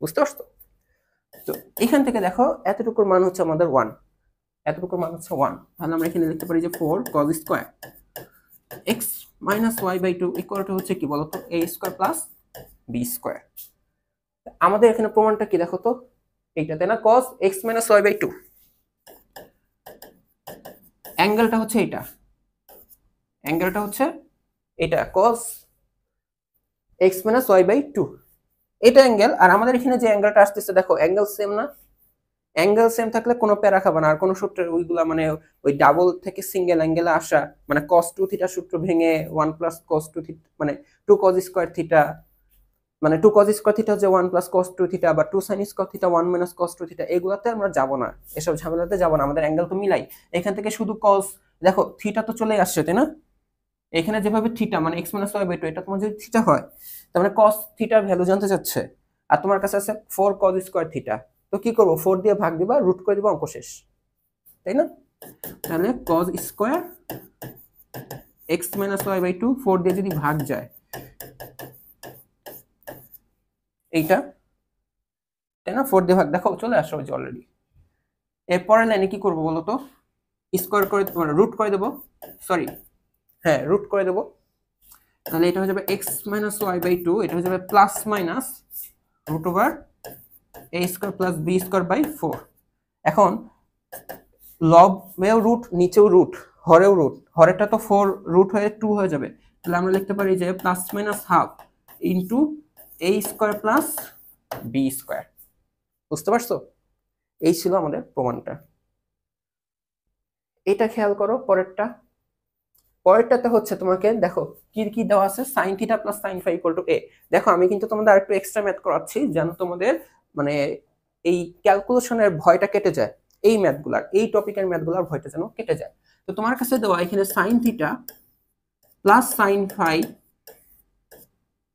বুঝতে পারছো? তো এখান থেকে দেখো এতটুকুর মান হচ্ছে আমাদের 1, এতটুকুর মান হচ্ছে 1। তাহলে আমরা এখানে লিখতে পারি যে 4 cos square x minus y by 2 equal to হচ্ছে কি বলতো a square plus b square. আমাদের এখানে প্রমাণটা কি দেখো তো, এইটাতে না cos x minus y by 2, অ্যাঙ্গেলটা হচ্ছে এটা, অ্যাঙ্গেলটা হচ্ছে এটা cos x minus y by 2, এটা অ্যাঙ্গেল। আর আমাদের এখানে যে অ্যাঙ্গেলটা আসতেছে দেখো অ্যাঙ্গেল সেম না? অ্যাঙ্গেল সেম থাকলে কোনো প্যারা খাবে না, আর কোনো সূত্রের ওইগুলা মানে ওই ডাবল থেকে সিঙ্গেল অ্যাঙ্গেলে আসা মানে cos 2 থিটা সূত্র ভেঙে 1 প্লাস cos 2 থিটা মানে 2 cos স্কয়ার থিটা, মানে 2 cos স্কয়ার থিটা হচ্ছে 1 প্লাস cos 2 থিটা, বা 2 sin square theta 1 minus cos 2 theta, এগুলাতে আমরা যাব না, এসব ঝামেলাতে যাব না। আমাদের অ্যাঙ্গেল তো মিলাই, এখান থেকে শুধু cos দেখো থিটা তো চলে আসছে, তাই না? এখানে যেভাবে থিটা মানে x মাইনাস y বাই 2 এটা তোমার যদি থিটা হয়, তার মানে cos থিটার ভ্যালু জানতে চাচ্ছে, আর তোমার কাছে আছে 4 cos স্কয়ার থিটা। তো কি করব, 4 দিয়ে ভাগ দিবা, রুট করে দিবা, অঙ্ক শেষ, তাই না? তাহলে cos square x minus y by 2 4 দিয়ে যদি ভাগ যায় এইটা, তাই না? 4 দিয়ে ভাগ দেখো চলে আসো যে অলরেডি। এরপরের লাইনে কি করব বলো তো, স্কয়ার করে মানে রুট করে দেব, সরি হ্যাঁ রুট করে দেব। তাহলে এটা হয়ে যাবে x মাইনাস y বাই 2, এটা হয়ে যাবে plus minus root over a square plus b square by 4। এখন লবেও রুট, নিচেও রুট, হরেও রুট, হরেরটা তো 4 রুট হয়ে 2 হয়ে যাবে, তাহলে আমরা লিখতে পারি যে plus minus half into a square plus b square. বুঝতে পারছো? এই ছিল আমাদের প্রমাণটা। এটা খেয়াল করো পরেরটাতে হচ্ছে তোমাকে দেখো কি কি দেওয়া আছে, sin theta plus sin phi equal to a। দেখো আমি কিন্তু তোমাদের আরেকটু এক্সট্রা ম্যাথ করাচ্ছি যেন তোমাদের মানে এই ক্যালকুলেশনের ভয়টা কেটে যায়, এই ম্যাথগুলার এই টপিকের ম্যাথগুলার ভয়টা যেন কেটে যায়। তো তোমার কাছে দেওয়া এখানে sin theta plus sin phi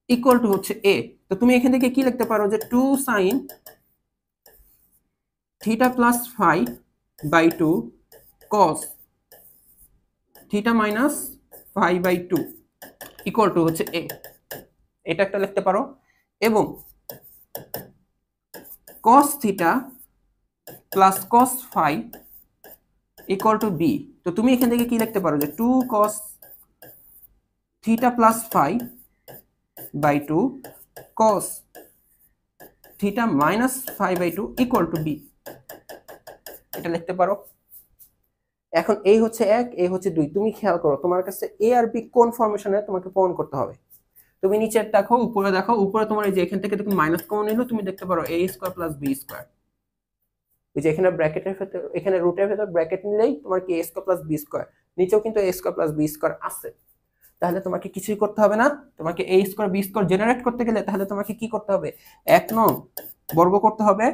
equal to হচ্ছে এ। তো তুমি এখান থেকে কি লিখতে পারো যে 2 sin theta plus phi by 2 cos theta minus phi by 2 equal to হচ্ছে এ। এটা একটা লিখতে পারো। এবং cos theta plus cos phi equal to b. তো তুমি এখান থেকে কি লিখতে পারো যে 2 cos theta plus phi by 2 cos theta minus phi by 2 equal to b. এটা লিখতে পারো। এখন এই হচ্ছে 1, এই হচ্ছে 2। তুমি খেয়াল করো তোমার কাছে এ আর বি কোন ফরমেশনে তোমাকে প্রমাণ করতে হবে। তুমি নিচে দেখো, উপরে দেখো, উপরে তোমার এই যে এখান থেকে তুমি মাইনাস কমন নিলো, তুমি দেখতে পারো a square plus b square. এই যে এখানে ব্র্যাকেটের ভেতর, এখানে রুটের ভেতর ব্র্যাকেট নিলেই তোমার কি a square plus b square, নিচেও কিন্তু a square plus b square আছে। তাহলে তোমাকে কিছুই করতে হবে না। তোমাকে a square b square generate করতে গেলে তাহলে তোমাকে কি করতে হবে, 1 নং বর্গ করতে হবে,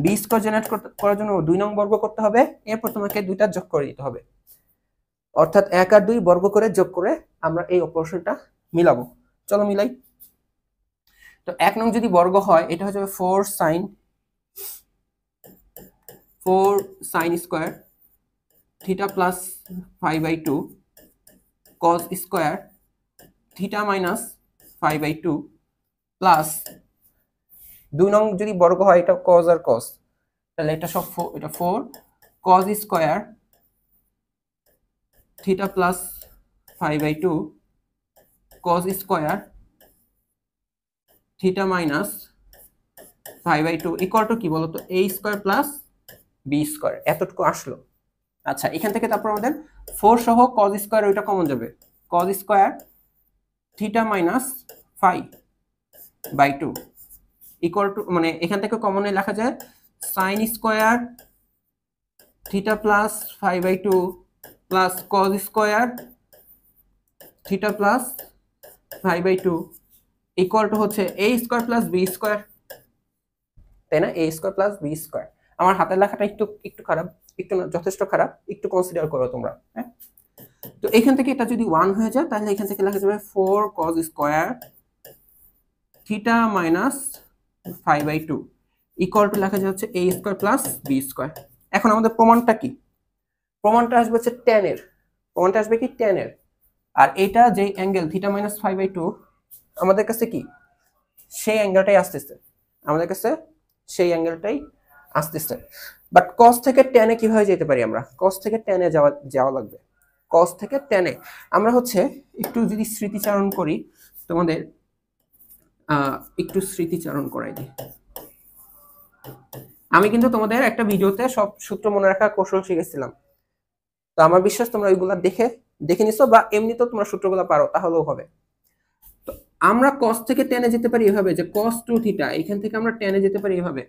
b স্কয়ার জেনারেট করার জন্য 2 নং বর্গ করতে হবে, এরপর তোমাকে দুইটা যোগ করে দিতে হবে। অর্থাৎ 1 আর 2 বর্গ করে যোগ করে আমরা এই অপারেশনটা মিলাবো। চলো মিলাই। তো 1 নং যদি বর্গ হয় এটা হয়ে যাবে 4 sin square theta plus phi by 2 cos square theta minus phi by 2 plus 2 নং যদি বর্গ হয় এটা cos আর cos, তাহলে এটা সব এটা 4 cos square theta plus phi by 2 cos square theta minus phi by 2 equal to কি বলতো a square plus b square. এতটুকু আসলো। আচ্ছা, এখান থেকে তারপর আমাদের 4 সহ cos স্কয়ার ওইটা কমন যাবে, cos square theta minus phi by 2 equal to, মানে এখান থেকে কমনে লেখা যায় sin square theta plus phi by 2 plus cos square theta plus phi by 2 equal to হচ্ছে a square plus b square, তাই না? a square plus b square. আমার হাতের লেখাটা একটু খারাপ, একটু না, যথেষ্ট খারাপ, একটু কনসিডার করো তোমরা। হ্যাঁ, তো এখান থেকে এটা যদি 1 হয়ে যায় তাহলে এখান থেকে লেখা যাবে 4 cos square theta minus phi by 2 equal to লেখা যাচ্ছে a square plus b square. এখন আমাদের প্রমাণটা কি? প্রমাণটা আসবে হচ্ছে tan এর, প্রমাণটা আসবে কি tan এর। আর এটা যে angle theta minus phi by 2 আমাদের কাছে কি সেই অ্যাঙ্গেলটাই আসতেছে, আমাদের কাছে সেই অ্যাঙ্গেলটাই আসতেছে। বাট cos থেকে tan এ কিভাবে যেতে পারি আমরা? cos থেকে tan এ যাওয়া লাগবে। cos থেকে tan এ আমরা হচ্ছে একটু যদি স্মৃতিচারণ করি, তোমাদের একটু স্মৃতিচারণ করাই দিই। আমি কিন্তু তোমাদের একটা ভিডিওতে সব সূত্র মনে রাখার কৌশল শিখেছিলাম। তো আমার বিশ্বাস তোমরা ওইগুলা দেখে নিছো, বা এমনিতেও তোমরা সূত্রগুলো পারো, তাহলেও হবে। তো আমরা cos থেকে tan এ যেতে পারি এভাবে যে cos 2 থিটা, এখান থেকে আমরা tan এ যেতে পারি এভাবে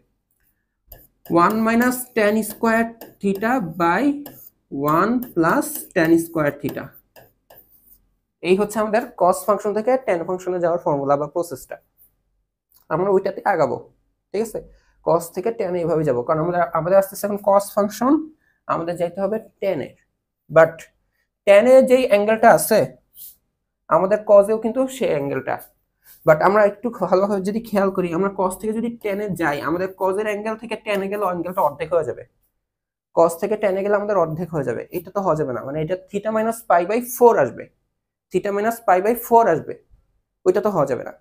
1 minus tan square theta by 1 plus tan square theta. এই হচ্ছে আমাদের cos ফাংশন থেকে tan ফাংশনে যাওয়ার ফর্মুলা বা প্রসেসটা। আমরা ওইটাতে আগাবো, ঠিক আছে? cos থেকে tan এইভাবে যাব, কারণ আমাদের আসতেছে এখন cos ফাংশন, আমাদের যাইতে হবে tan এর। বাট tan এর যেই অ্যাঙ্গেলটা আছে আমাদের cos এও কিন্তু সেই অ্যাঙ্গেলটা। বাট আমরা একটু ভালোভাবে যদি খেয়াল করি, আমরা cos থেকে যদি tan এ যাই, আমাদের cos এর অ্যাঙ্গেল থেকে tan এ গেলে অ্যাঙ্গেলটা অর্ধেক হয়ে যাবে। cos থেকে tan এ গেলে আমাদের অর্ধেক হয়ে যাবে, এটা তো হয়ে যাবে না, মানে এটা থিটা মাইনাস পাই বাই 4 আসবে, থিটা মাইনাস পাই বাই 4 আসবে, ওইটা তো হওয়া যাবে না।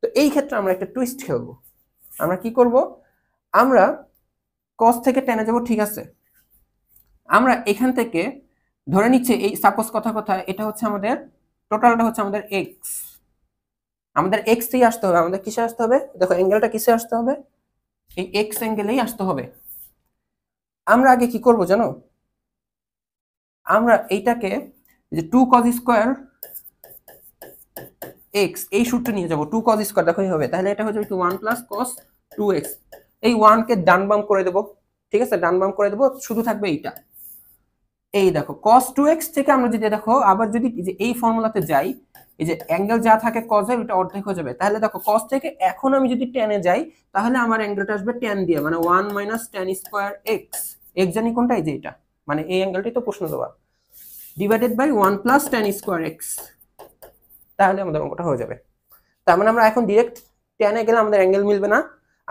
তো এই ক্ষেত্রে আমরা একটা টুইস্ট খেলবো। আমরা কি করব, আমরা cos থেকে tan এ যাব, ঠিক আছে? আমরা এখান থেকে ধরে নিচ্ছি, এই সাপোজ কথা এটা হচ্ছে আমাদের টোটালটা হচ্ছে আমাদের x, আমাদের x থেকে আসতে হবে, আমাদের কিসে আসতে হবে? দেখো অ্যাঙ্গেলটা কিসে আসতে হবে, এই x অ্যাঙ্গেলেই আসতে হবে। আমরা আগে কি করব জানো? আমরা এইটাকে যে 2 cos স্কয়ার x এই সূত্র নিয়ে যাব, 2 cos স্কয়ার দেখো হবে, তাহলে এটা হয়ে যাবে 1 প্লাস cos 2x। এই 1 কে ডান বাম করে দেব, ঠিক আছে? ডান বাম করে দেব, শুধু থাকবে এইটা। এই দেখো cos 2x থেকে আমরা যদি দেখো আবার যদি যে এই ফর্মুলাতে যাই, এই যে অ্যাঙ্গেল যা থাকে cos এর ওটা অর্ধেক হয়ে যাবে। তাহলে দেখো cos থেকে এখন আমি যদি tan এ যাই তাহলে আমার অ্যাঙ্গেলটা আসবে tan দিয়ে, মানে 1 minus tan square x। x জানি কোনটা, এই যে এটা, মানে এই অ্যাঙ্গেলটাই তো প্রশ্ন দেওয়া, divided by 1 plus tan square x। তাহলে আমাদের অঙ্কটা হয়ে যাবে। তার মানে আমরা এখন ডিরেক্ট টেনে গেলে আমাদের অ্যাঙ্গেল মিলবে না,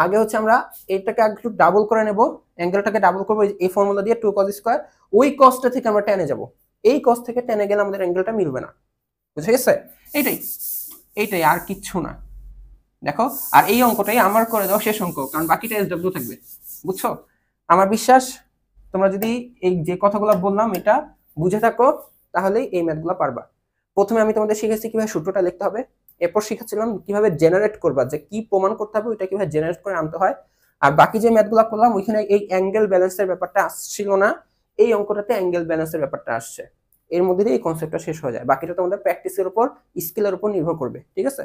আগে হচ্ছে আমরা এটাকে একটু ডাবল করে নেব, অ্যাঙ্গেলটাকে ডাবল করবো এই ফর্মুলা দিয়ে 2 cos স্কয়ার, ওই কসটা থেকে আমরা টেনে যাব, এই কস থেকে টেনে গেলে আমাদের অ্যাঙ্গেলটা মিলবে না, বুঝে গেছে? এইটাই এইটাই আর কিচ্ছু না। দেখো আর এই অঙ্কটাই আমার করে দাও শেষ অঙ্ক, কারণ বাকিটা এসডব্লিউ থাকবে, বুঝছো? আমার বিশ্বাস তোমরা যদি এই যে কথাগুলো বললাম এটা বুঝে থাকো তাহলেই এই ম্যাথগুলো পারবা। প্রথমে আমি তোমাদের শিখেছি কিভাবে সূত্রটা লিখতে হবে, এরপর শিখেছিলাম কিভাবে জেনারেট করবা, যে কি প্রমাণ করতে হবে ওইটা কিভাবে জেনারেট করে আনতে হয়। আর বাকি যে ম্যাথগুলো করলাম ওইখানে এই অ্যাঙ্গেল ব্যালেন্সের ব্যাপারটা আসছিল না, এই অঙ্কটাতে অ্যাঙ্গেল ব্যালেন্সের ব্যাপারটা আসছে, এর মধ্যে দিয়ে এই কনসেপ্টটা শেষ হয়ে যায়, বাকিটা তোমাদের প্র্যাকটিসের উপর স্কিলের উপর নির্ভর করবে, ঠিক আছে?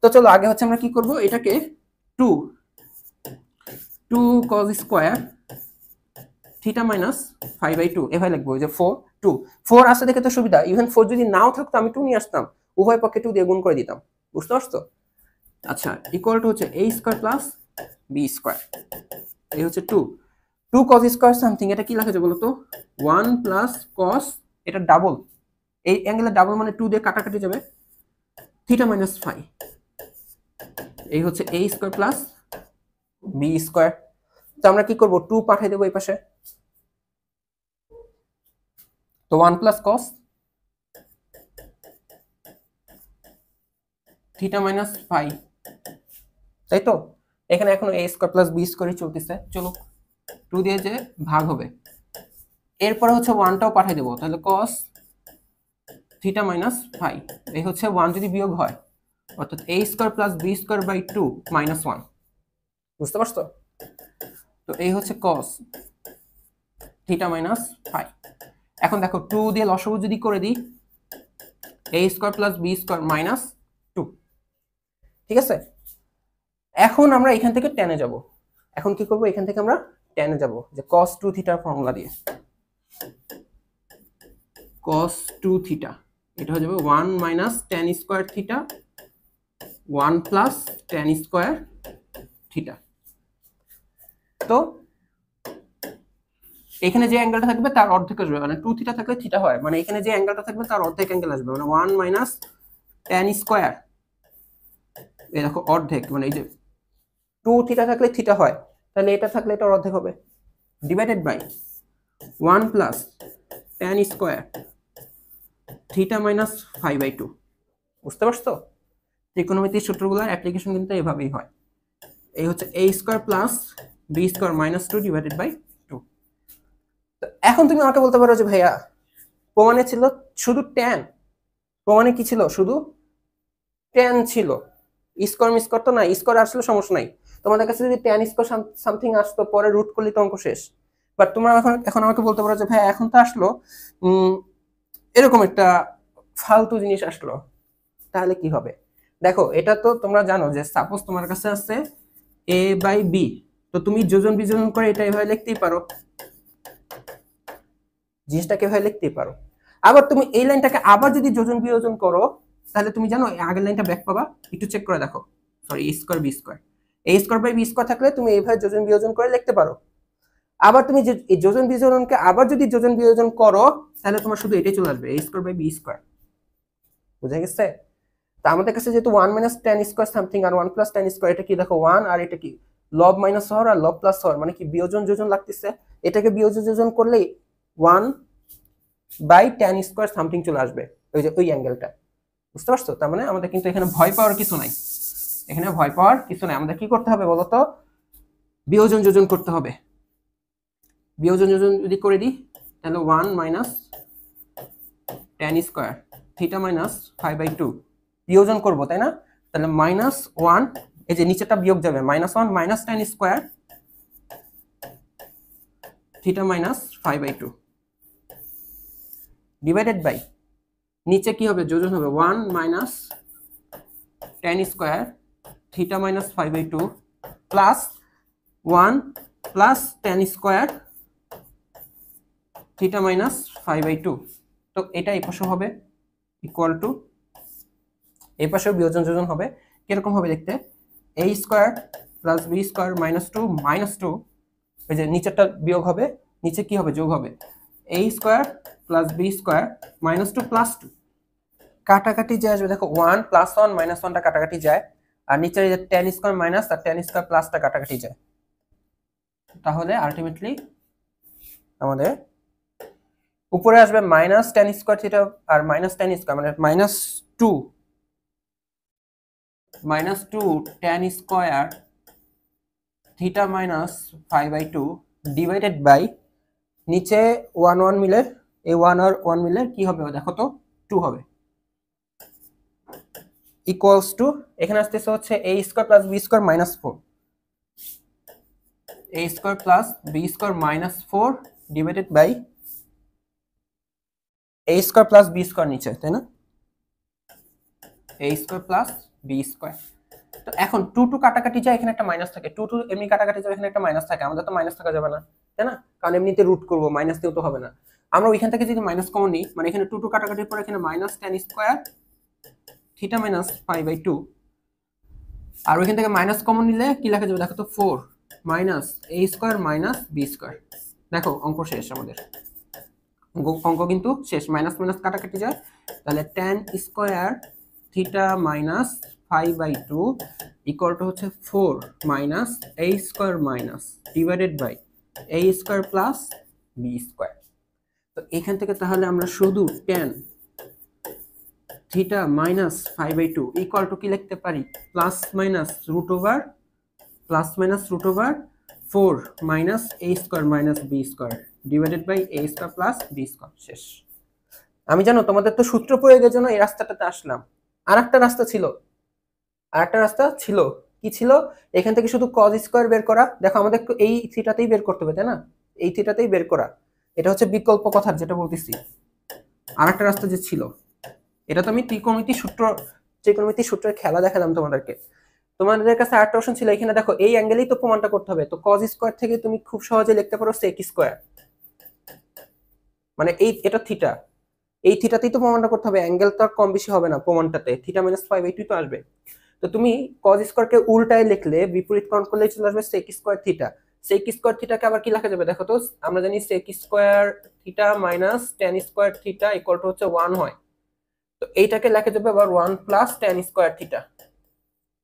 তো চলো আগে হচ্ছে আমরা কি করব, এটাকে 2 cos স্কয়ার থিটা মাইনাস 5/2 এভাবে লিখবো, যে 4 আছে দেখে তো সুবিধা, ইভেন 4 যদি নাও থাকতো আমি 2 নিয়ে আসতাম, উভয় পক্ষে 2 দিয়ে গুণ করে দিতাম, বুঝতে পারছো? আচ্ছা ইকুয়াল টু হচ্ছে a square plus b square, এই হচ্ছে 2 cos স্কয়ার সামথিং, এটা কি লেখা যায় বলো তো, 1 প্লাস cos, এটা ডাবল, এই অ্যাঙ্গেলের ডাবল মানে 2 দিয়ে কাটাকাটি যাবে, থিটা মাইনাস 5, এই হচ্ছে a square plus b square. তো আমরা কি করব, 2 পাঠিয়ে দেবো এই পাশে, তো 1 প্লাস cos থিটা মাইনাস 5, তাই তো? এখানে এখন a স্কয়ার প্লাস b স্কয়ারই চলতেছে, চলো 2 দিয়ে যে ভাগ হবে, এরপরে হচ্ছে 1টাও পাঠিয়ে দেবো, তাহলে cos থিটা মাইনাস 5, এই হচ্ছে 1 যদি বিয়োগ হয় অর্থাৎ a square plus b square by 2 minus 1, বুঝতে পারছো? তো এই হচ্ছে cos থিটা মাইনাস 5। এখন দেখো 2 দিয়ে লসাগু যদি করে দিই, a square plus b square minus 2, ঠিক আছে? এখন আমরা এখান থেকে টেনে যাব, এখন কি করব, এখান থেকে আমরা টেনে যাব, যে cos 2 থিটার ফর্মুলা দিয়ে, cos 2 থিটা এটা হয়ে যাবে 1 minus tan square theta 1 plus tan square theta. তো এখানে যে অ্যাঙ্গেলটা থাকবে তার অর্ধেক আসবে, মানে 2 থিটা থাকলে থিটা হয়, মানে এখানে যে অ্যাঙ্গেলটা থাকবে তার অর্ধেক অ্যাঙ্গেল আসবে, মানে 1 মাইনাস tan স্কয়ার, এই দেখো অর্ধেক, মানে এই যে 2 থিটা থাকলে থিটা হয়, তাহলে এটা থাকলে এটা অর্ধেক হবে, divided by 1 plus tan square theta minus 5/2, বুঝতে পারছো? ত্রিকোণমিতির সূত্রগুলোর অ্যাপ্লিকেশন কিন্তু এভাবেই হয়। এই হচ্ছে a square plus b square minus 2 divided by 2। তো এখন তুমি আমাকে বলতে পারো যে ভাইয়া প্রমাণে ছিল শুধু tan, প্রমাণে কি ছিল, শুধু tan ছিল, স্কয়ার মিসকয়ার তো না, স্কয়ার আসলে সমস্যা নাই, তোমাদের কাছে যদি tan স্কয়ার সামথিং আসতো পরে রুট করলে তো অঙ্ক শেষ, বাট তোমরা এখন আমাকে বলতে পারো যে ভাই এখন তো আসলো এরকম একটা ফালতু জিনিস আসলো, তাহলে কি হবে? দেখো এটা তো তোমরা জানো যে সাপোজ তোমার কাছে আছে a বাই b, তো তুমি যোজন বিযোজন করে এটা এভাবে লিখতেই পারো, জিনিসটাকে এভাবে লিখতেই পারো। আবার তুমি এই লাইনটাকে আবার যদি যোজন বিয়োজন করো তাহলে তুমি জানো আগের লাইনটা ব্যাক পাবা, একটু চেক করে দেখো, sorry a square b square, a square by b square থাকলে তুমি এইভাবে যোজন বিয়োজন করে লিখতে পারো। আবার তুমি যে এই যোজন বিয়োজনকে আবার যদি যোজন বিয়োজন করো তাহলে তোমার শুধু এটাই চলে আসবে, a square by b square, বুঝা গেছে? তা আমাদের কাছে যেহেতু 1 মাইনাস tan স্কয়ার সামথিং আর 1 প্লাস tan স্কয়ার, এটা কি দেখো 1 আর এটা কি লব মাইনাস হওয়ার আর লব প্লাস হওয়ার, মানে কি বিয়োজন যোজন লাগতেছে, এটাকে বিয়োজন যোজন করলেই 1 বাই tan স্কয়ার সামথিং চলে আসবে, ওই যে ওই অ্যাঙ্গেলটা, বুঝতে পারছো? তার মানে আমাদের কিন্তু এখানে ভয় পাওয়ার কিছু নাই, এখানে ভয় পাওয়ার কিছু নাই, আমাদের কি করতে হবে বলো তো, বিয়োজন যোজন করতে হবে। বিয়োজন যোজন যদি করে দিই তাহলে 1 minus tan square theta minus 5/2 বিয়োজন করব, তাই না? তাহলে মাইনাস 1, এই যে নিচেটা বিয়োগ যাবে, minus 1 minus tan square theta minus 5/2 divided by নিচে কি হবে, যোজন হবে 1 minus tan square theta minus 5/2 plus 1 plus tan square theta minus 5/2, তো এটা এই পাশে হবে ইকুয়াল টু, এই পাশেও বিয়োজন যোজন হবে, কিরকম হবে দেখতে, a square plus b square minus 2, এই যে নিচেরটা বিয়োগ হবে, নিচে কি হবে, যোগ হবে, a square plus b square minus 2 plus 2, কাটাকাটি যে আসবে দেখো 1 প্লাস 1 মাইনাস 1টা কাটাকাটি যায়, আর নিচে যে tan স্কয়ার মাইনাস আর tan স্কয়ার প্লাসটা কাটাকাটি যায়। তাহলে আলটিমেটলি আমাদের উপরে আসবে মাইনাস tan স্কয়ার থিটা আর মাইনাস tan স্কয়ার মানে minus 2 tan square theta minus 5/2 divided by নিচে 1 1 মিলে এই 1 আর 1 মিলে কি হবে দেখো তো 2 হবে ইকুয়ালস টু এখানে আসতেছে হচ্ছে a square plus b square minus 4 a square plus b square minus 4 divided by a square plus b square নিচে, তাই না? a square plus b square. তো এখন 2 2 কাটাকাটি যায়, এখানে একটা মাইনাস থাকে, 2 2 এমনি কাটাকাটি যায়, এখানে একটা মাইনাস থাকে, আমাদের তো মাইনাস থাকা যাবে না, তাই না? কারণ এমনিতে রুট করব, মাইনাস দিয়েও তো হবে না। আমরা ওইখান থেকে যদি মাইনাস কমন নিই, মানে এখানে 2 2 কাটাকাটির পর এখানে minus tan square theta minus 5/2, আর ওইখান থেকে মাইনাস কমন নিলে কি লেখা যাবে দেখো তো 4 minus a square minus b square. দেখো অঙ্ক শেষ, আমাদের অঙ্ক কিন্তু শেষ, মাইনাস মাইনাস কাটাকাটি যায়, তাহলে tan square theta minus 5/2 equal to হচ্ছে 4 minus a square minus divided by a square plus b square. তো এখান থেকে তাহলে আমরা শুধু tan theta minus 5/2 equal to কি লিখতে পারি, plus minus root over 4 minus a square minus b square divided by a square plus b square. শেষ। আমি জানো তোমাদের তো সূত্র প্রয়োগের জন্য এই রাস্তাটাতে আসলাম, আরেকটা রাস্তা ছিল, কি ছিল, এখান থেকে শুধু cos স্কয়ার বের করা। দেখো আমাদের এই থিটাতেই বের করতে হবে, তাই না? এই থিটাতেই বের করা, এটা হচ্ছে বিকল্প কথার যেটা বলতেছি। আরেকটা রাস্তা যে ছিল, এটা তো আমি ত্রিকোণমিতি সূত্রের খেলা দেখালাম তোমাদেরকে। তোমাদের কাছে আরেকটা অপশন ছিল, এখানে দেখো এই অ্যাঙ্গেলেই তো প্রমাণটা করতে হবে, তো cos স্কয়ার থেকে তুমি খুব সহজে লিখতে পারো sec স্কয়ার, মানে এটা থিটা, এই থিটাতেই তো প্রমাণটা করতে হবে, অ্যাঙ্গেল তো আর কম বেশি হবে না প্রমাণটাতে, থিটা মাইনাস 5/2 তো আসবে। তো তুমি cos স্কয়ারকে উল্টায় লিখলে, বিপরীতকরণ করলে চলে আসবে sec square theta. sec square থিটাকে আবার কি লেখা যাবে দেখো তো, আমরা জানি sec square theta minus tan square theta equal to হচ্ছে 1 হয়, তো এইটাকে লেখা যাবে আবার 1 প্লাস tan স্কয়ার থিটা।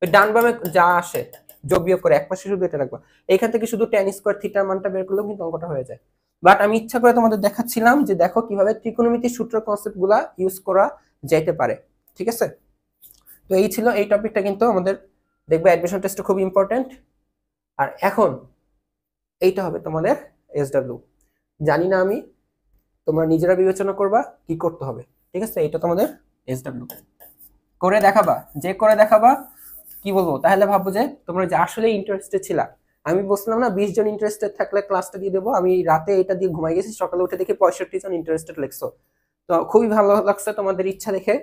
ডান বামে যা আসে যোগ বিয়োগ করে একপাশে শুধু এটা রাখবা, এইখান থেকে শুধু tan স্কয়ার থিটার মানটা বের করলেও কিন্তু অঙ্কটা হয়ে যায়। বাট আমি ইচ্ছা করে তোমাদের দেখাচ্ছিলাম যে দেখো কিভাবে ত্রিকোণমিতির সূত্র কনসেপ্টগুলা ইউজ করা যাইতে পারে, ঠিক আছে? তো এই ছিল এই টপিকটা, কিন্তু আমাদের দেখবে অ্যাডমিশন টেস্টে খুব ইম্পর্টেন্ট। আর এখন এইটা হবে তোমাদের এসডব্লিউ, জানি না আমি, তোমরা নিজেরা বিবেচনা করবা কি করতে হবে, ঠিক আছে? এটা তোমাদের এসডব্লিউ করে দেখাবা, যে করে দেখাবা কি বলবো তাহলে ভাববো যে তোমরা যে আসলে ইন্টারেস্টেড ছিলা। আমি বলছিলাম না 20 জন ইন্টারেস্টেড থাকলে ক্লাসটা দিয়ে দেবো, আমি রাতে এটা দিয়ে ঘুমাই গেছি, সকালে উঠে দেখি 65 জন ইন্টারেস্টেড লেখছো। তো খুবই ভালো লাগছে তোমাদের ইচ্ছা দেখে।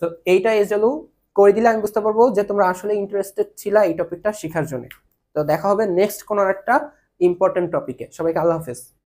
তো এইটা এসডব্লিউ করে দিলে আমি বুঝতে পারবো যে তোমরা আসলে ইন্টারেস্টেড ছিলা এই টপিকটা শেখার জন্য। তো দেখা হবে নেক্সট কোনো একটা ইম্পর্টেন্ট টপিকে। সবাইকে আল্লাহ হাফেজ।